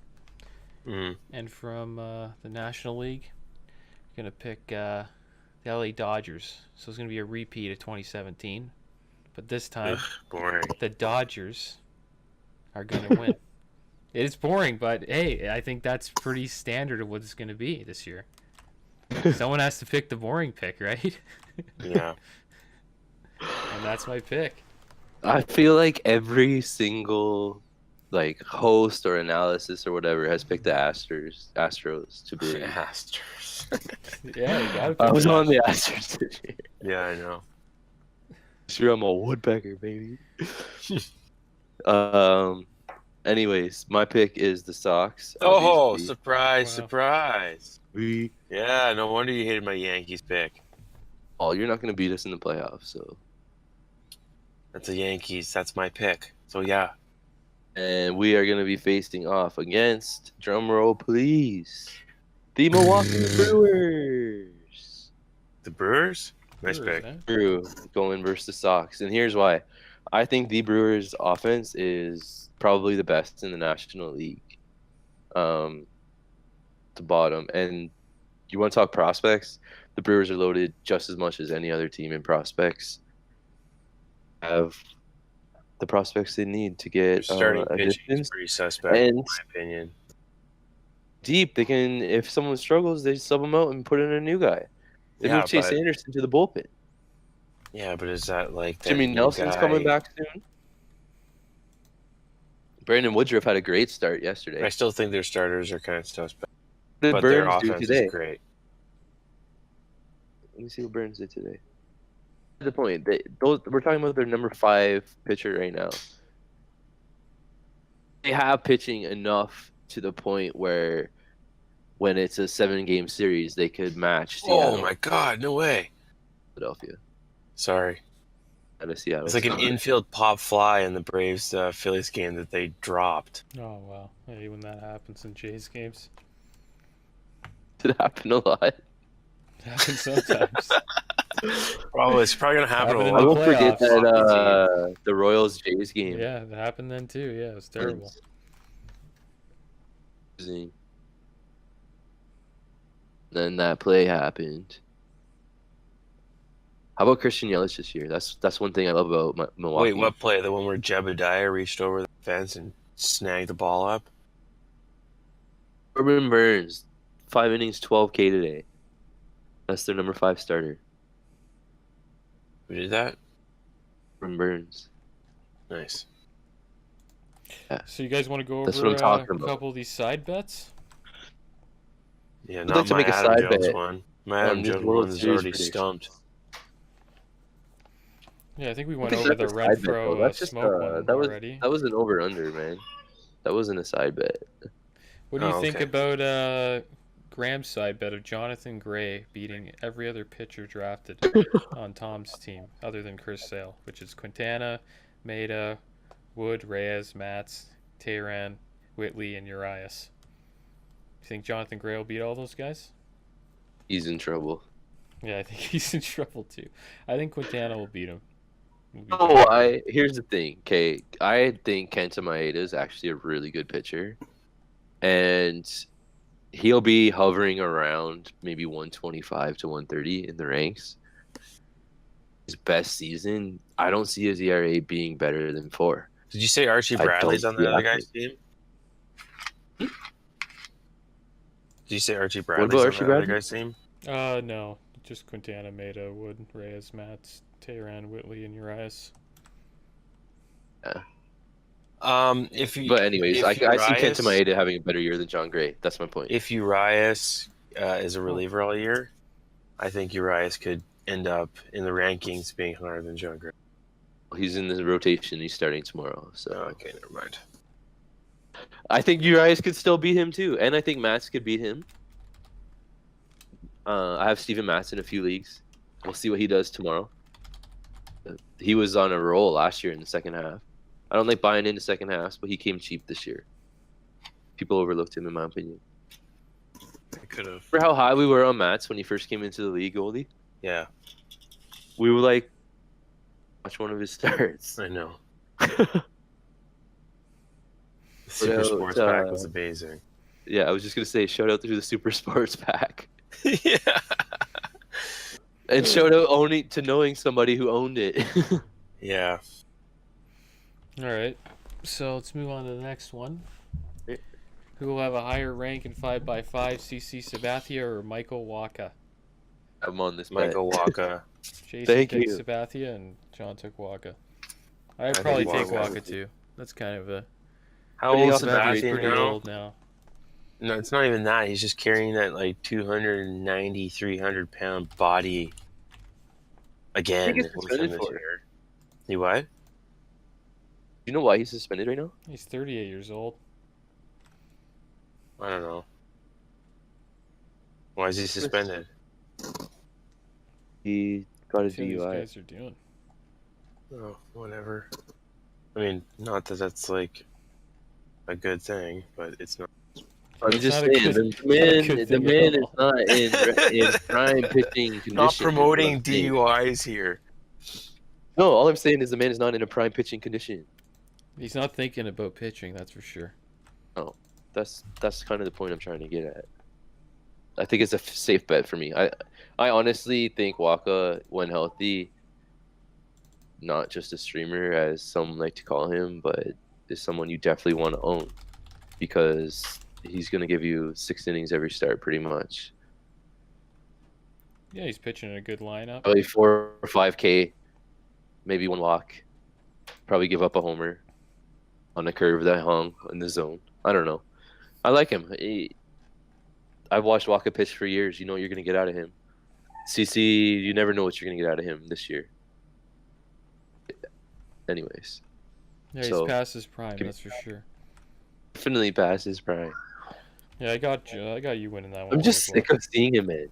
and from the National League, I'm gonna pick the LA Dodgers. So it's gonna be a repeat of 2017, but this time Boring. the Dodgers are gonna win. It's boring, but hey, I think that's pretty standard of what it's gonna be this year. Someone has to pick the boring pick, right? Yeah. And that's my pick. I feel like every single host or analysis or whatever has picked the Astros to be. Astros. Yeah, you gotta pick I was the on Astros. the Astros this year. Yeah, I know. Sure, I'm a woodpecker, baby. Anyways, my pick is the Sox. Oh, obviously. surprise, Wow. surprise. Yeah, no wonder you hated my Yankees pick. Oh, you're not gonna beat us in the playoffs, so. That's the Yankees. That's my pick. So yeah. And we are gonna be facing off against, drumroll please, the Milwaukee Brewers. The Brewers? Nice Brewers, pick. eh? Brew going versus the Sox, and here's why. I think the Brewers' offense is probably the best in the National League. The bottom, and you want to talk prospects? The Brewers are loaded just as much as any other team in prospects. Have the prospects they need to Their get starting pitching is additions. pretty suspect, in And my opinion. deep, they can, if someone struggles, they sub them out and put in a new guy. They Yeah, move Chase but- Anderson to the bullpen. Yeah, but is that like that Jimmy new Nelson's guy- coming back soon. Brandon Woodruff had a great start yesterday. I still think their starters are kind of suspect, What but did their Burns do offense today? is great. Let me see what Burns did today. The point, we're talking about their number 5 pitcher right now. They have pitching enough to the point where, when it's a 7-game series, they could match Seattle, Oh my God! No way. Philadelphia, Sorry. out of Seattle. It's like an infield pop fly in the Braves Phillies game that they dropped. Oh wow! I hate when that happens in Jays games. It happened a lot. It happens sometimes. Probably it's probably gonna happen Happened a in I the lot. won't forget playoffs. that the Royals Jays game. Yeah, it happened then too. Yeah, it was terrible. Then that play happened. How about Christian Yelich this year? That's one thing I love about Milwaukee. Wait, what play? The one where Jebediah reached over the fence and snagged the ball up? Corbin Burns, 5 innings, 12K today. That's their number 5 starter. Who did that? Corbin Burns. Nice. So you guys want to go That's over what I'm talking a about. couple of these side bets? Yeah, I'd not like to my make a Adam side Jones bet one. My on Adam this Jones World one is Series already prediction. stumped. Yeah, I think we I went think over that's the a side bet, though. Renfro That's just smoke one that was already. that was an over/under, man. That wasn't a side bet. What do you Oh, think okay. about Graham's side bet of Jonathan Gray beating every other pitcher drafted on Tom's team, other than Chris Sale, which is Quintana, Maeda, Wood, Reyes, Matz, Tehran, Whitley, and Urias? You think Jonathan Gray will beat all those guys? He's in trouble. Yeah, I think he's in trouble too. I think Quintana will beat him. Will beat Oh, Jonathan. here's the thing. Okay, I think Kenta Maeda is actually a really good pitcher, and he'll be hovering around maybe 125 to 130 in the ranks. His best season, I don't see his ERA being better than 4. Did you say Archie I Bradley's don't on the see other that. guy's team? Did you say Archie about Bradley's on Archie the other Bradley? guy's team? No, just Quintana, Maeda, Wood, Reyes, Matz, Tehran, Whitley, and Urias. If you, But anyways, if I see Urias- Kenta Maeda having a better year than John Gray. That's my point. If Urias is a reliever all year, I think Urias could end up in the rankings being higher than John Gray. He's in the rotation. He's starting tomorrow. So Okay, never mind. I think you guys could still beat him too, and I think Mats could beat him. I have Steven Matz in a few leagues. We'll see what he does tomorrow. He was on a roll last year in the second half. I don't like buying into second halves, but he came cheap this year. People overlooked him, in my opinion. I could have. Remember how high we were on Mats when he first came into the league, Goldie? Yeah, We were like, watch one of his starts. I know. The Super Sports Pack was amazing. Yeah, I was just gonna say, shout out to the Super Sports Pack, Yeah. and shout out knowing somebody who owned it. Yeah. All right. So let's move on to the next one. Yeah. Who will have a higher rank in 5x5, CC Sabathia or Michael Waka? I'm on this. Michael Waka. Jason Thank took you. Sabathia and John took Waka. I'd think probably take Waka. Waka too. That's kind of a How old is Pretty Sebastian pretty now? old now. No, it's not even that. He's just carrying that like 290, 300 pound body again. He gets with suspended him this for it. year. You what? You know why he's suspended right now? He's 38 years old. I don't know. Why is he suspended? He got a See what these DUI. guys are doing. Oh, whatever. I mean, not that that's like a good thing, but it's not. I'm It's just not a saying, good- the thing man at is all. not in prime pitching condition. Not is what promoting I'm saying. DUIs here. No, all I'm saying is the man is not in a prime pitching condition. He's not thinking about pitching, that's for sure. That's kind of the point I'm trying to get at. I think it's a safe bet for me. I honestly think Waka, when healthy, not just a streamer as some like to call him, but is someone you definitely want to own because he's going to give you 6 innings every start pretty much. Yeah, he's pitching in a good lineup. Probably 4 or 5K, maybe 1 walk. Probably give up a homer on a curve that hung in the zone. I don't know. I like him. I've watched Waka pitch for years. You know what you're going to get out of him. CC, you never know what you're going to get out of him this year. Anyways, Yeah, he's so, past his prime, give- that's for sure. definitely past his prime. Yeah, I got you winning that one. I'm just as well. sick of seeing him, man.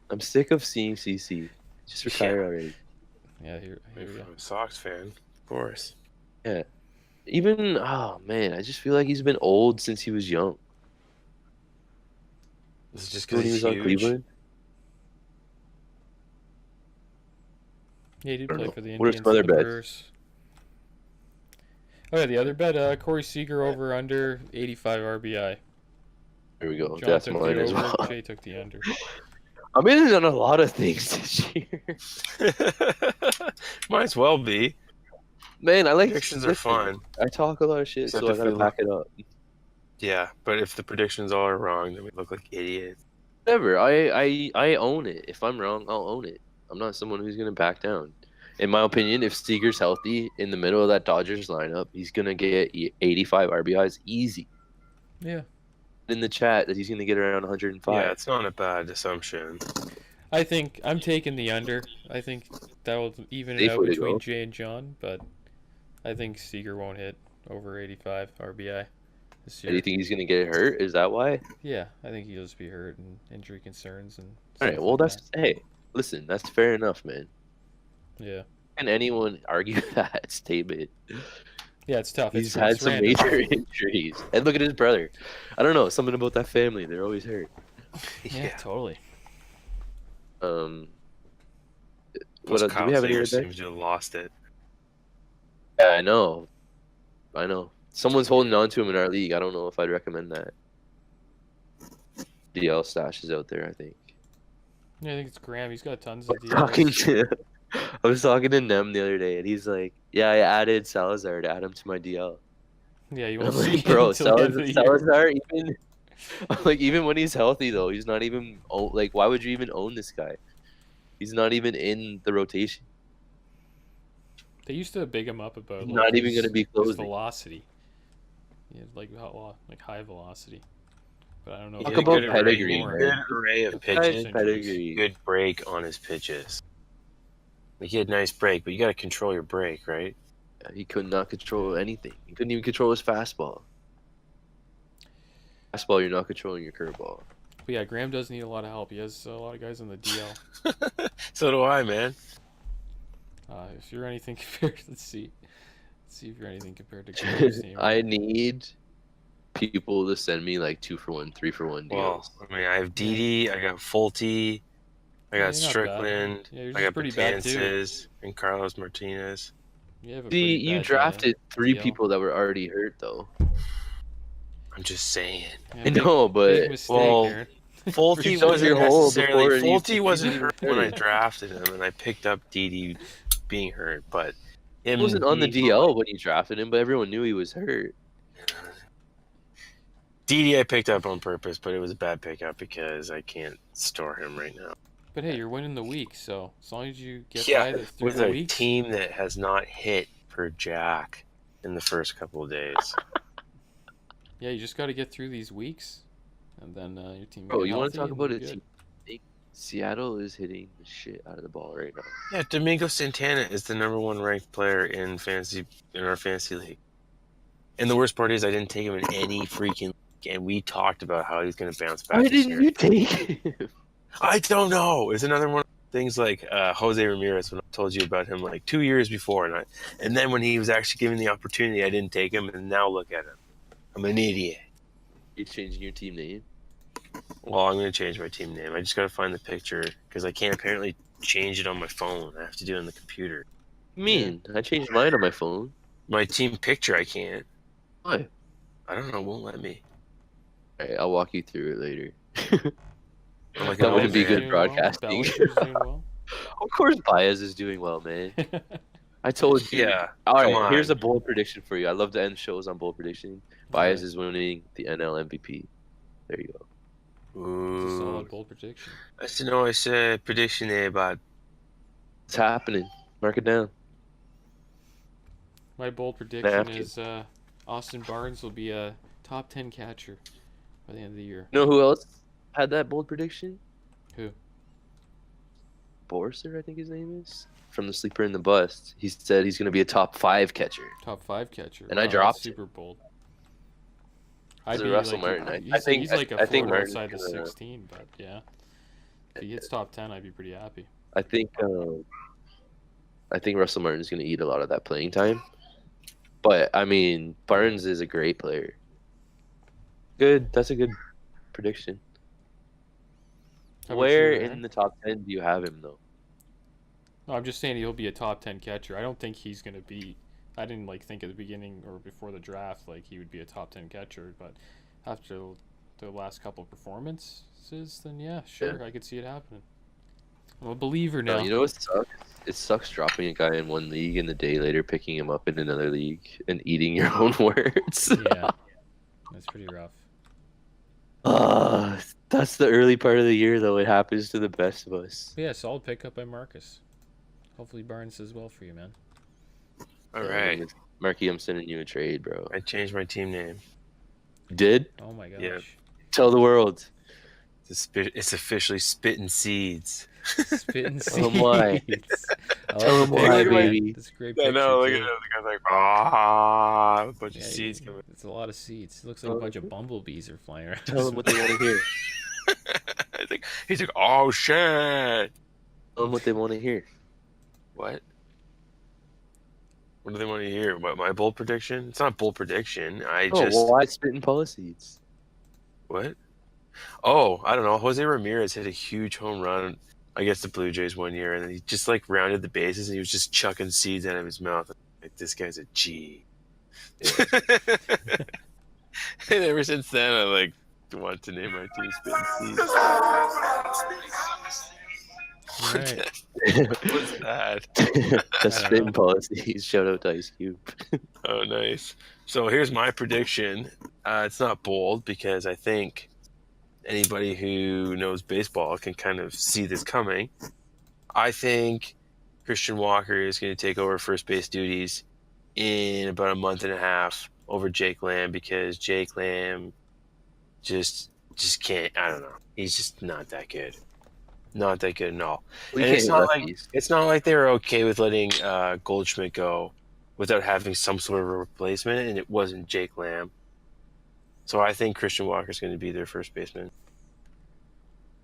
I'm sick of seeing CC. Just retire already. Yeah, here we go. I'm a Sox fan, of course. Even, oh man, I just feel like he's been old since he was young. This is just When because he he's was on huge. Cleveland. Yeah, he did I don't play know. for the What are Indians. some other and the bets? Brewers. Oh yeah, the other bet, Corey Seager over under 85 RBI. There we go. John That's took mine the as over, well. Jay took the under. I'm in on a lot of things this year. Might as well be. Man, I like Predictions are listen, fun. I talk a lot of shit, Except so I if gotta we back it up. Yeah, but if the predictions all are wrong, then we look like idiots. Whatever. I own it. If I'm wrong, I'll own it. I'm not someone who's gonna back down. In my opinion, if Seager's healthy in the middle of that Dodgers lineup, he's gonna get 85 RBIs easy. Yeah. In the chat that he's gonna get around 105. Yeah, it's not a bad assumption. I think I'm taking the under. I think that will even it Safe out way to between go. Jay and John, but I think Seager won't hit over 85 RBI this Do year. you think he's gonna get hurt? Is that why? Yeah, I think he'll just be hurt and injury concerns and. All right. stuff Well, like that's hey. Listen, that's fair enough, man. that. Yeah. Can anyone argue that statement? Yeah, it's tough. He's It's had it's some random. major injuries, and look at his brother. I don't know, something about that family. They're always hurt. Yeah, totally. What else? Do we have any other seems bets? to have lost it. Yeah, I know. Someone's holding on to him in our league. I don't know if I'd recommend that. DL stash is out there, I think. Yeah, I think it's Graham. He's got tons of I was talking to Nem the other day, and he's like, "Yeah, I added Salazar to add him to my DL." Yeah, you And won't I'm see like, him bro, until the end of the year. Salazar even like even when he's healthy though, he's not even like why would you even own this guy? He's not even in the rotation. They used to big him up about He's not even his- gonna be his closing. velocity. Yeah, like high velocity. But I don't know. He if Talk had a he about good array, pedigree, good man. array of This guy's pitches. pedigree. Good break on his pitches. Like he had nice break, but you got to control your break, right? He could not control anything. He couldn't even control his fastball. fastball, you're not controlling your curveball. But yeah, Graham does need a lot of help. He has a lot of guys on the DL. So do I, man. If you're anything compared, let's see if you're anything compared to Graham's team. I need people to send me like 2-for-1, 3-for-1 Well, deals. I mean, I have Didi, I got Fulte, I Yeah, got you're not bad. Strickland, Yeah, yours I is got pretty bad, too. Betances, and Carlos Martinez. You have a See, pretty you bad, drafted 3 DL. people that were already hurt, though. I'm just saying. Yeah, I know, big but mistake, well, Aaron. Fulte You dug wasn't your hole necessarily. before you Fulte wasn't even hurt when I started. drafted him, and I picked up Didi being hurt, but him He wasn't on the being- DL when you drafted him, but everyone knew he was hurt. Didi I picked up on purpose, but it was a bad pickup because I can't store him right now. But hey, you're winning the week, so as long as you get Yeah, by through with the a week. team that has not hit for Jack in the first couple of days. Yeah, you just got to get through these weeks, and then your team. Bro, get you want to healthy talk and about a good. team? Seattle is hitting the shit out of the ball right now. Yeah, Domingo Santana is the #1 ranked player in our fantasy league. And the worst part is I didn't take him in any freaking league, and we talked about how he's going to bounce back. Why this didn't year. you take him? I don't know. It's another one of the things like Jose Ramirez when I told you about him like 2 years before, and then when he was actually given the opportunity, I didn't take him, and now look at him. I'm an idiot. You're changing your team name? Well, I'm going to change my team name. I just got to find the picture because I can't apparently change it on my phone. I have to do it on the computer. I changed mine on my phone. My team picture, I can't. Why? I don't know. It won't let me. Alright, I'll walk you through it later. I'm like That an wouldn't old be man. good Doing well. broadcasting. Bellinger's doing well. Of course, Baez is doing well, man. I told you. Yeah. All come right, on. here's a bold prediction for you. I love to end shows on bold prediction. Baez is winning the NL MVP. There you go. It's a Ooh. solid bold prediction. I said no. I said prediction there about It's happening. Mark it down. My bold prediction Napkin. is Austin Barnes will be a top 10 catcher by the end of the year. You know who else had that bold prediction? Who? Borser, I think his name is. From the Sleeper and the Bust. He said he's going to be a top 5 catcher. Top 5 catcher. And I Wow, dropped that's super bold. It's I'd a be Russell like, Martin. He's like a I think floor Martin's outside the gonna- 16, but yeah. If he hits top 10, I'd be pretty happy. I think Russell Martin's going to eat a lot of that playing time. But I mean, Barnes is a great player. Good. That's a good prediction. How about Where you, Aaron? in the top 10 do you have him though? No, I'm just saying he'll be a top 10 catcher. I don't think he's going to be. I didn't think at the beginning or before the draft he would be a top 10 catcher, but after the last couple of performances, then yeah, sure, I could see it happening. I'm a believer now. No, you know what sucks? It sucks dropping a guy in one league and the day later picking him up in another league and eating your own words. Yeah, that's pretty rough. That's the early part of the year though. It happens to the best of us. But yeah, solid pickup by Marcus. Hopefully Barnes does well for you, man. all right. Marky, I'm sending you a trade, bro. I changed my team name. You did? Oh my gosh. Yeah. Tell the world. It's officially Spittin' Seeds. Spitting seeds. Oh my. I Tell like him the why, picture. baby. That's a great I picture. know. Look at too. it. The guy's like, a bunch of Yeah, seeds coming. it's a lot of seeds. It looks like a bunch of bumblebees are flying around. Tell them what they want to hear. He's like, oh shit. Tell them what they want to hear. What? What do they want to hear? What, my bold prediction? It's not bold prediction. Why spitting policies? What? Oh, I don't know. Jose Ramirez hit a huge home run against the Blue Jays one year, and then he just rounded the bases, and he was just chucking seeds out of his mouth. Like, this guy's a G. And ever since then, I want to name my team Spitting Seeds. Right. What's that? The spitting policies. Shout out to Ice Cube. Oh, nice. So here's my prediction. It's not bold because I think anybody who knows baseball can kind of see this coming. I think Christian Walker is going to take over first base duties in about a month and a half over Jake Lamb because Jake Lamb just can't. I don't know. He's just not that good. Not that good at all. We And can't it's get not lefties. It's not like they were okay with letting Goldschmidt go without having some sort of a replacement, and it wasn't Jake Lamb. So I think Christian Walker's going to be their first baseman.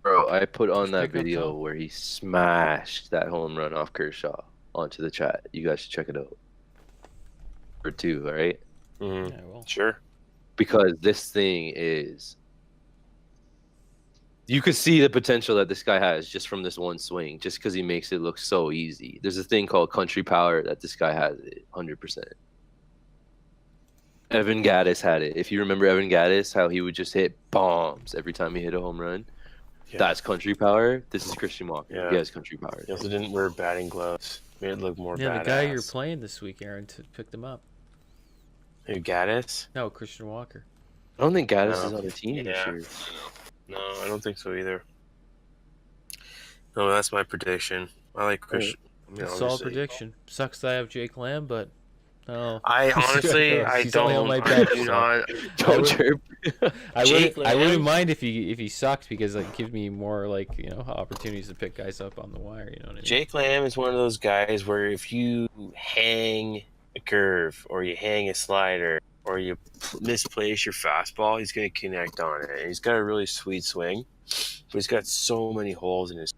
Bro, I put on First that pickup, video though. where he smashed that home run off Kershaw onto the chat. You guys should check it out. For 2, all right? Mm-hmm. Yeah, well. Sure. Because this thing is... You could see the potential that this guy has just from this one swing, just because he makes it look so easy. There's a thing called country power that this guy has it, 100%. Evan Gaddis had it. If you remember Evan Gaddis, how he would just hit bombs every time he hit a home run. Yeah. That's country power. This is Christian Walker. Yeah. He has country power. He also didn't wear batting gloves. Made it look more Yeah, badass. the guy you're playing this week, Aaron, picked him up. Who, Gaddis? No, Christian Walker. I don't think Gaddis No. is on the team this Yeah. year. No, I don't think so either. No, that's my prediction. I like Christian. I mean, Solid obviously. prediction. Sucks that I have Jake Lamb, but no. I honestly, I He's only on don't. my I bench, do so. not. Don't chirp. Jake I wouldn't Lamb? mind if he sucks because it gives me more opportunities to pick guys up on the wire. You know what I mean? Jake Lamb is one of those guys where if you hang a curve or you hang a slider or you misplace your fastball, he's going to connect on it. And he's got a really sweet swing, but he's got so many holes in his.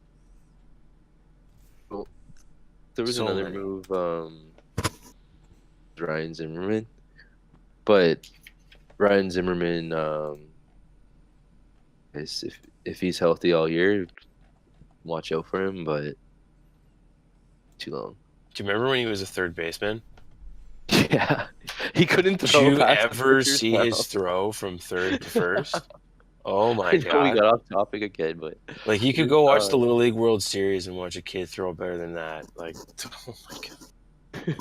There was So another many. move, Ryan Zimmerman. But Ryan Zimmerman, if he's healthy all year, watch out for him, but too long. Do you remember when he was a third baseman? Yeah. He couldn't Did throw you past ever Richards see now. his throw from third to first? Oh my I know we god! got off topic again, but Like you could go watch the Little League World Series and watch a kid throw better than that. Like, oh my god,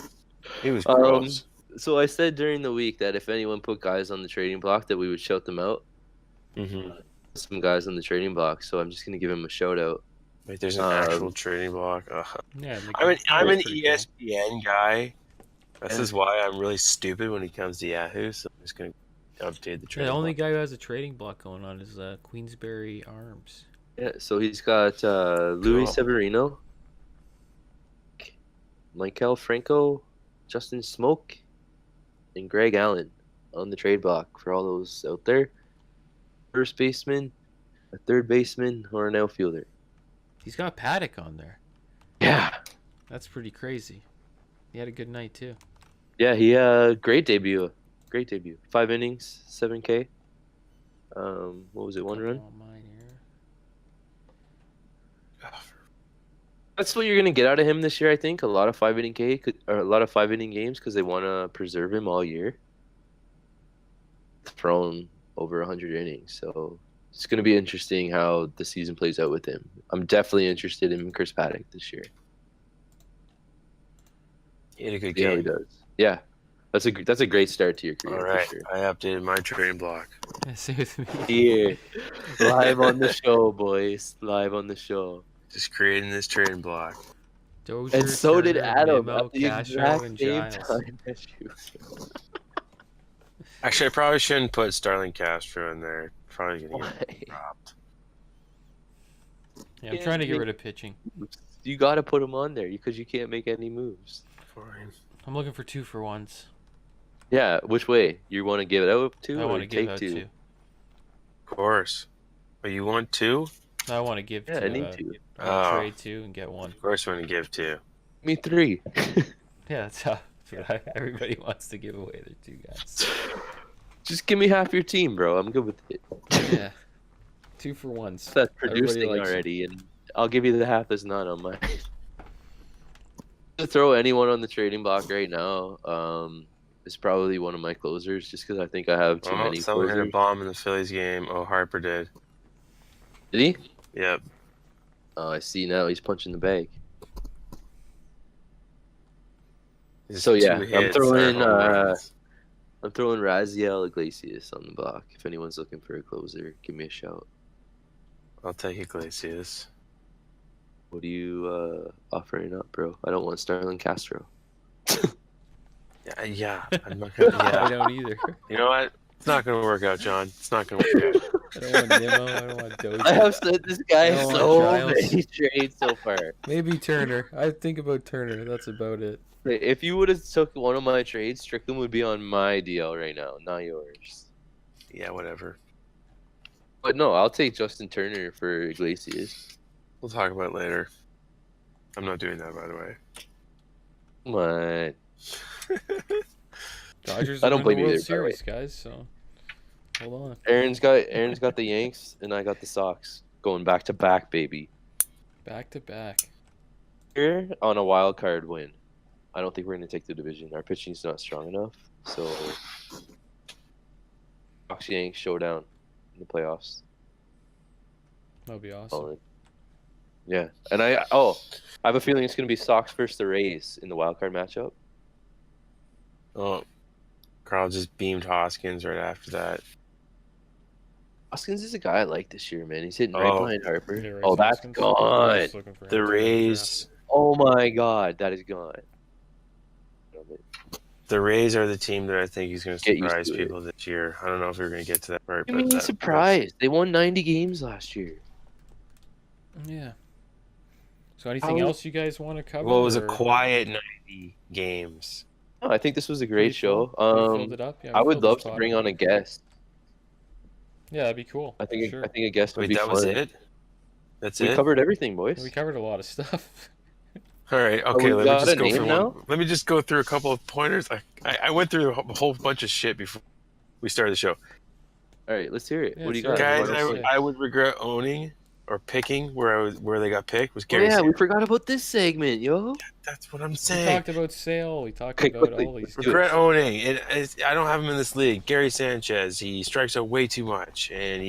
it was gross. so I said during the week that if anyone put guys on the trading block, that we would shout them out. Mm-hmm. Some guys on the trading block, so I'm just gonna give him a shout out. Like, there's an actual trading block. Yeah, I'm an pretty cool. ESPN guy. This is why I'm really stupid when it comes to Yahoo. So I'm just gonna update the Yeah, trading. the only block. guy who has a trading block going on is Queensberry Arms. Yeah, so he's got Luis Cool. Severino, Michael Franco, Justin Smoke, and Greg Allen on the trade block for all those out there. First baseman, a third baseman, or an outfielder. He's got Paddock on there. Yeah. That's pretty crazy. He had a good night too. Yeah, he great debut. Great debut. 5 innings, 7K. What was it, 1 run? Couple on mine here. That's what you're gonna get out of him this year, I think. A lot of 5 inning or a lot of 5 inning games because they want to preserve him all year. Thrown over 100 innings, so it's gonna be interesting how the season plays out with him. I'm definitely interested in Chris Paddock this year. He had a good See how he game. does. Yeah, that's a great start to your career. All right, For sure. I updated my trading block. Yeah, same with me. Here, live on the show, boys. Live on the show. Just creating this trading block. Dozier, And so did Turner, Adam Nimmo, at the Castro, exact and same Giles. time as you. Actually, I probably shouldn't put Starling Castro in there. Probably gonna Why? get dropped. Yeah, I'm Yeah, trying to get make- rid of pitching. You got to put him on there because you can't make any moves. Fine. I'm looking for 2-for-1s. Yeah, which way? You want to give it out to I or want to give take out 2? 2. Of course. But you want 2? I want to give Yeah, 2. I need 2. I wanna Oh. trade 2 and get 1. Of course, I'm gonna give 2. Me 3. Yeah, that's what everybody wants to give away their 2 guys. Just give me half your team, bro. I'm good with it. Yeah, 2-for-1s. That's Everybody producing likes it. already, and I'll give you the half that's not on mine. To throw anyone on the trading block right now, is probably one of my closers, just because I think I have too many Someone hit a closers. bomb in the Phillies game. Oh, Harper did. Did he? Yep. Oh, I see now. He's punching the bag. Just So, yeah, 2 I'm hits throwing, are home runs. I'm throwing Raziel Iglesias on the block. If anyone's looking for a closer, give me a shout. I'll take Iglesias. What are you offering up, bro? I don't want Starling Castro. Yeah. I'm not gonna. I Yeah. don't either. You know what? It's not gonna work out, John. It's not gonna work out. I don't want Nimmo. I don't want Dozier. I have said this guy I don't so want Giles. many trades so far. Maybe Turner. I think about Turner. That's about it. If you would have took one of my trades, Strickland would be on my DL right now, not yours. yeah, whatever. But no, I'll take Justin Turner for Iglesias. We'll talk about it later. I'm not doing that, by the way. Come on. Dodgers I are don't in the blame you World there, by the way. Series, guys. So hold on. Aaron's got the Yanks, and I got the Sox. Going back to back, baby. Back to back. Here on a wild card win. I don't think we're going to take the division. Our pitching's not strong enough. So, Sox Yanks showdown in the playoffs. That'd be awesome. Solid. Yeah, and I have a feeling it's going to be Sox versus the Rays in the wild card matchup. Oh, Carl just beamed Hoskins right after that. Hoskins is a guy I like this year, man. He's hitting right Oh. behind Harper. Yeah, Rays Oh, that's Hoskins. gone. Just looking for The him to Rays, Oh my God, that is gone. the Rays are the team that I think he's going to Get used surprise to it. people this year. I don't know if we're going to get to that part. I mean, surprised. They won 90 games last year. draft. Yeah. So anything How- else you guys want to cover? Well, it was a or- quiet 90 games. Oh, I think this was a Pretty great show. full? We filled it up. Yeah, I we would filled this love to spot bring up. on a guest. Yeah, that'd be cool. I think sure. I think a guest would Wait, be that fun. was it? That's We it? covered everything, boys. We covered a lot of stuff. All right, okay, we let me got just a go name through now? one. Let me just go through a couple of pointers. I went through a whole bunch of shit before we started the show. All right, let's hear it. Yeah, What do you let's got? hear it. Guys, What else? I would regret owning or picking where they got picked was Oh, Gary yeah, we Sanders. forgot about this segment, yo. That's what I'm We saying. talked about Sale. We talked Okay, about quickly, all these. let's do it. Regret owning. I don't have him in this league. Gary Sanchez, he strikes out way too much, and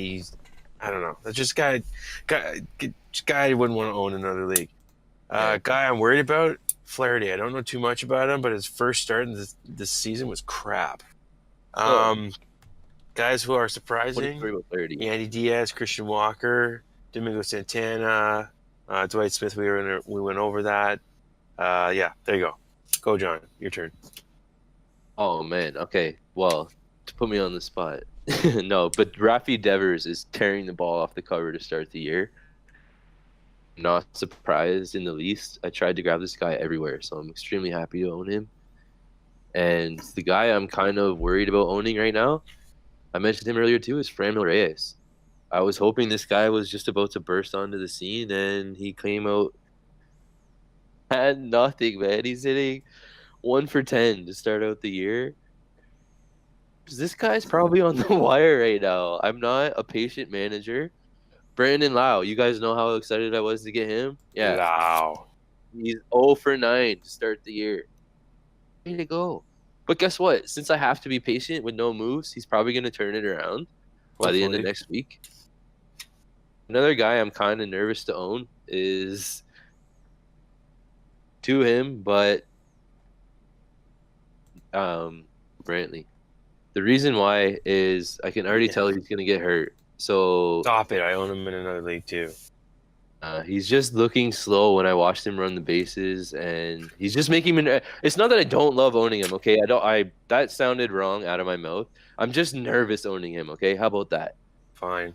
I don't know. That's just guy I wouldn't want to own in another league. Yeah. Guy I'm worried about, Flaherty. I don't know too much about him, but his first start in this season was crap. Guys who are What do you surprising: worry about Flaherty? Andy Diaz, Christian Walker, Domingo Santana, Dwight Smith. We went over that. Yeah, there you go. Go, John. Your turn. Oh man, okay. Well, to put me on the spot, no, but Rafi Devers is tearing the ball off the cover to start the year. Not surprised in the least. I tried to grab this guy everywhere, so I'm extremely happy to own him. And the guy I'm kind of worried about owning right now, I mentioned him earlier too, is Franmil Reyes. I was hoping this guy was just about to burst onto the scene, and he came out had nothing, man. He's hitting 1 for 10 to start out the year. This guy's probably on the wire right now. I'm not a patient manager. Brandon Lau, you guys know how excited I was to get him? Yeah. Wow. He's 0 for 9 to start the year. Way to go. But guess what? Since I have to be patient with no moves, he's probably going to turn it around by the end of Hopefully. next week. Another guy I'm kind of nervous to own is to him, but Brantley. The reason why is I can already tell he's going to get hurt. So Stop it. I own him in another league too. he's just looking slow when I watched him run the bases, and he's just making me. It's not that I don't love owning him. Okay, that sounded wrong out of my mouth. I'm just nervous owning him. Okay, how about that? Fine.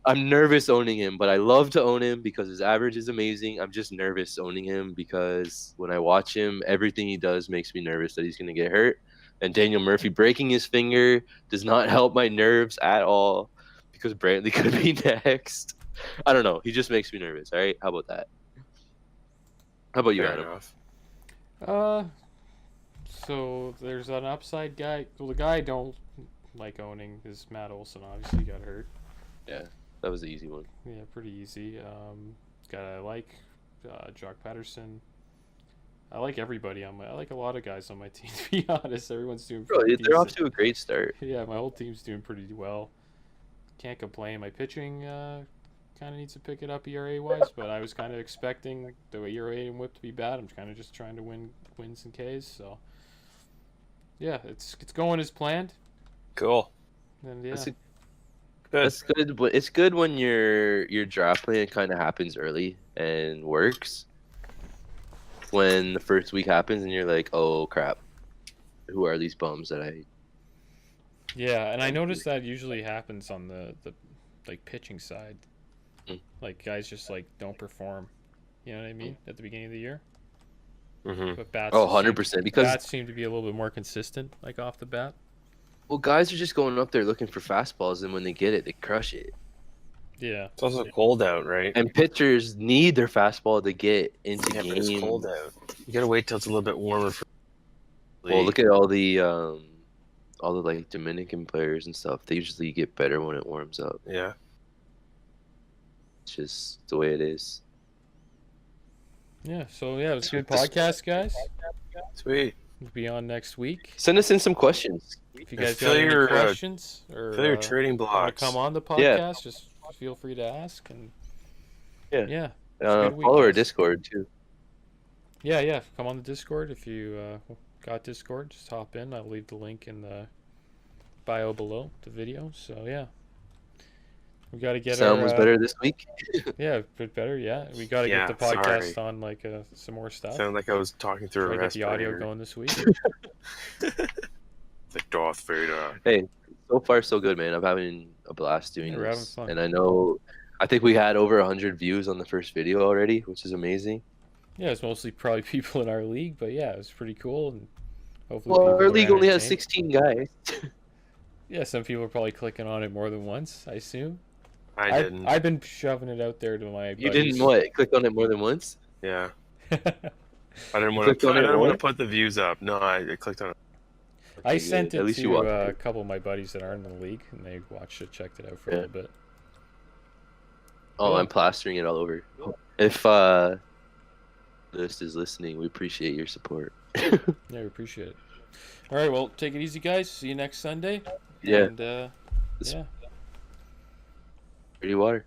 I'm nervous owning him, but I love to own him because his average is amazing. I'm just nervous owning him because when I watch him, everything he does makes me nervous that he's going to get hurt. And Daniel Murphy breaking his finger does not help my nerves at all because Brantley could be next. I don't know. He just makes me nervous. All right. How about that? How about you, Fair Adam? enough. So there's an upside guy. Well, the guy I don't like owning is Matt Olson. Obviously, got hurt. Yeah, that was the easy one. Yeah, pretty easy. Guy I like, Jock Patterson. I like everybody on I like a lot of guys on my team. To be honest, everyone's doing. Bro, pretty they're off decent. to a great start. Yeah, my whole team's doing pretty well. Can't complain. My pitching kind of needs to pick it up ERA wise, but I was kind of expecting the ERA and WHIP to be bad. I'm kind of just trying to win wins and Ks. So yeah, it's going as planned. Cool. And yeah, That's Good. That's good. But it's good when your draft plan kind of happens early and works. When the first week happens and you're like, oh crap, who are these bums that I? yeah, and I noticed that usually happens on the like pitching side. Mm. Like guys just like don't perform. You know what I mean? At the beginning of the year. Mm-hmm. But bats. Oh, seem- 100%. Because bats seem to be a little bit more consistent, like off the bat. Well, guys are just going up there looking for fastballs, and when they get it, they crush it. Yeah. It's also cold out, right? And pitchers need their fastball to get into Yeah, game. but it's cold out. You gotta wait till it's a little bit warmer for. Well, look at all the like Dominican players and stuff. They usually get better when it warms up. Yeah. It's just the way it is. Yeah. So yeah, it was a good podcast, guys. Sweet. We'll be on next week. Send us in some questions. If you guys Fill got any your, questions or Fill your trading want blocks. to come on the Yeah. podcast, just feel free to ask. And Yeah. yeah, good week, Follow our guys. Discord too. yeah. Come on the Discord if you got Discord. Just hop in. I'll leave the link in the bio below the video. So yeah, we got to get Sound our was better this week. yeah, a bit better. Yeah, we got to Yeah, get the podcast sorry. on like some more stuff. Sound like I was talking through Try a to get the audio respirator. going this week. Like Darth Vader. Hey, so far so good, man. I'm having a blast doing Yeah, we're having this, fun. and I think we had over 100 views on the first video already, which is amazing. Yeah, it's mostly probably people in our league, but yeah, it was pretty cool. And hopefully, Well, people our were league only has entertained. 16 guys. Yeah, some people are probably clicking on it more than once, I assume. I didn't. I've been shoving it out there to my You buddies. didn't what? Click on it more than once? Yeah. I didn't want clicked to. on I it didn't want to more? put the views up. No, I clicked on it. I Okay, sent good. At it least you to watched a it. couple of my buddies that aren't in the league, and they watched it, checked it out for a Yeah. little bit. Oh, Yeah. I'm plastering it all over. If this is listening, we appreciate your support. Yeah, we appreciate it. All right, well, take it easy, guys. See you next Sunday. Yeah. And, This- yeah. Dirty water.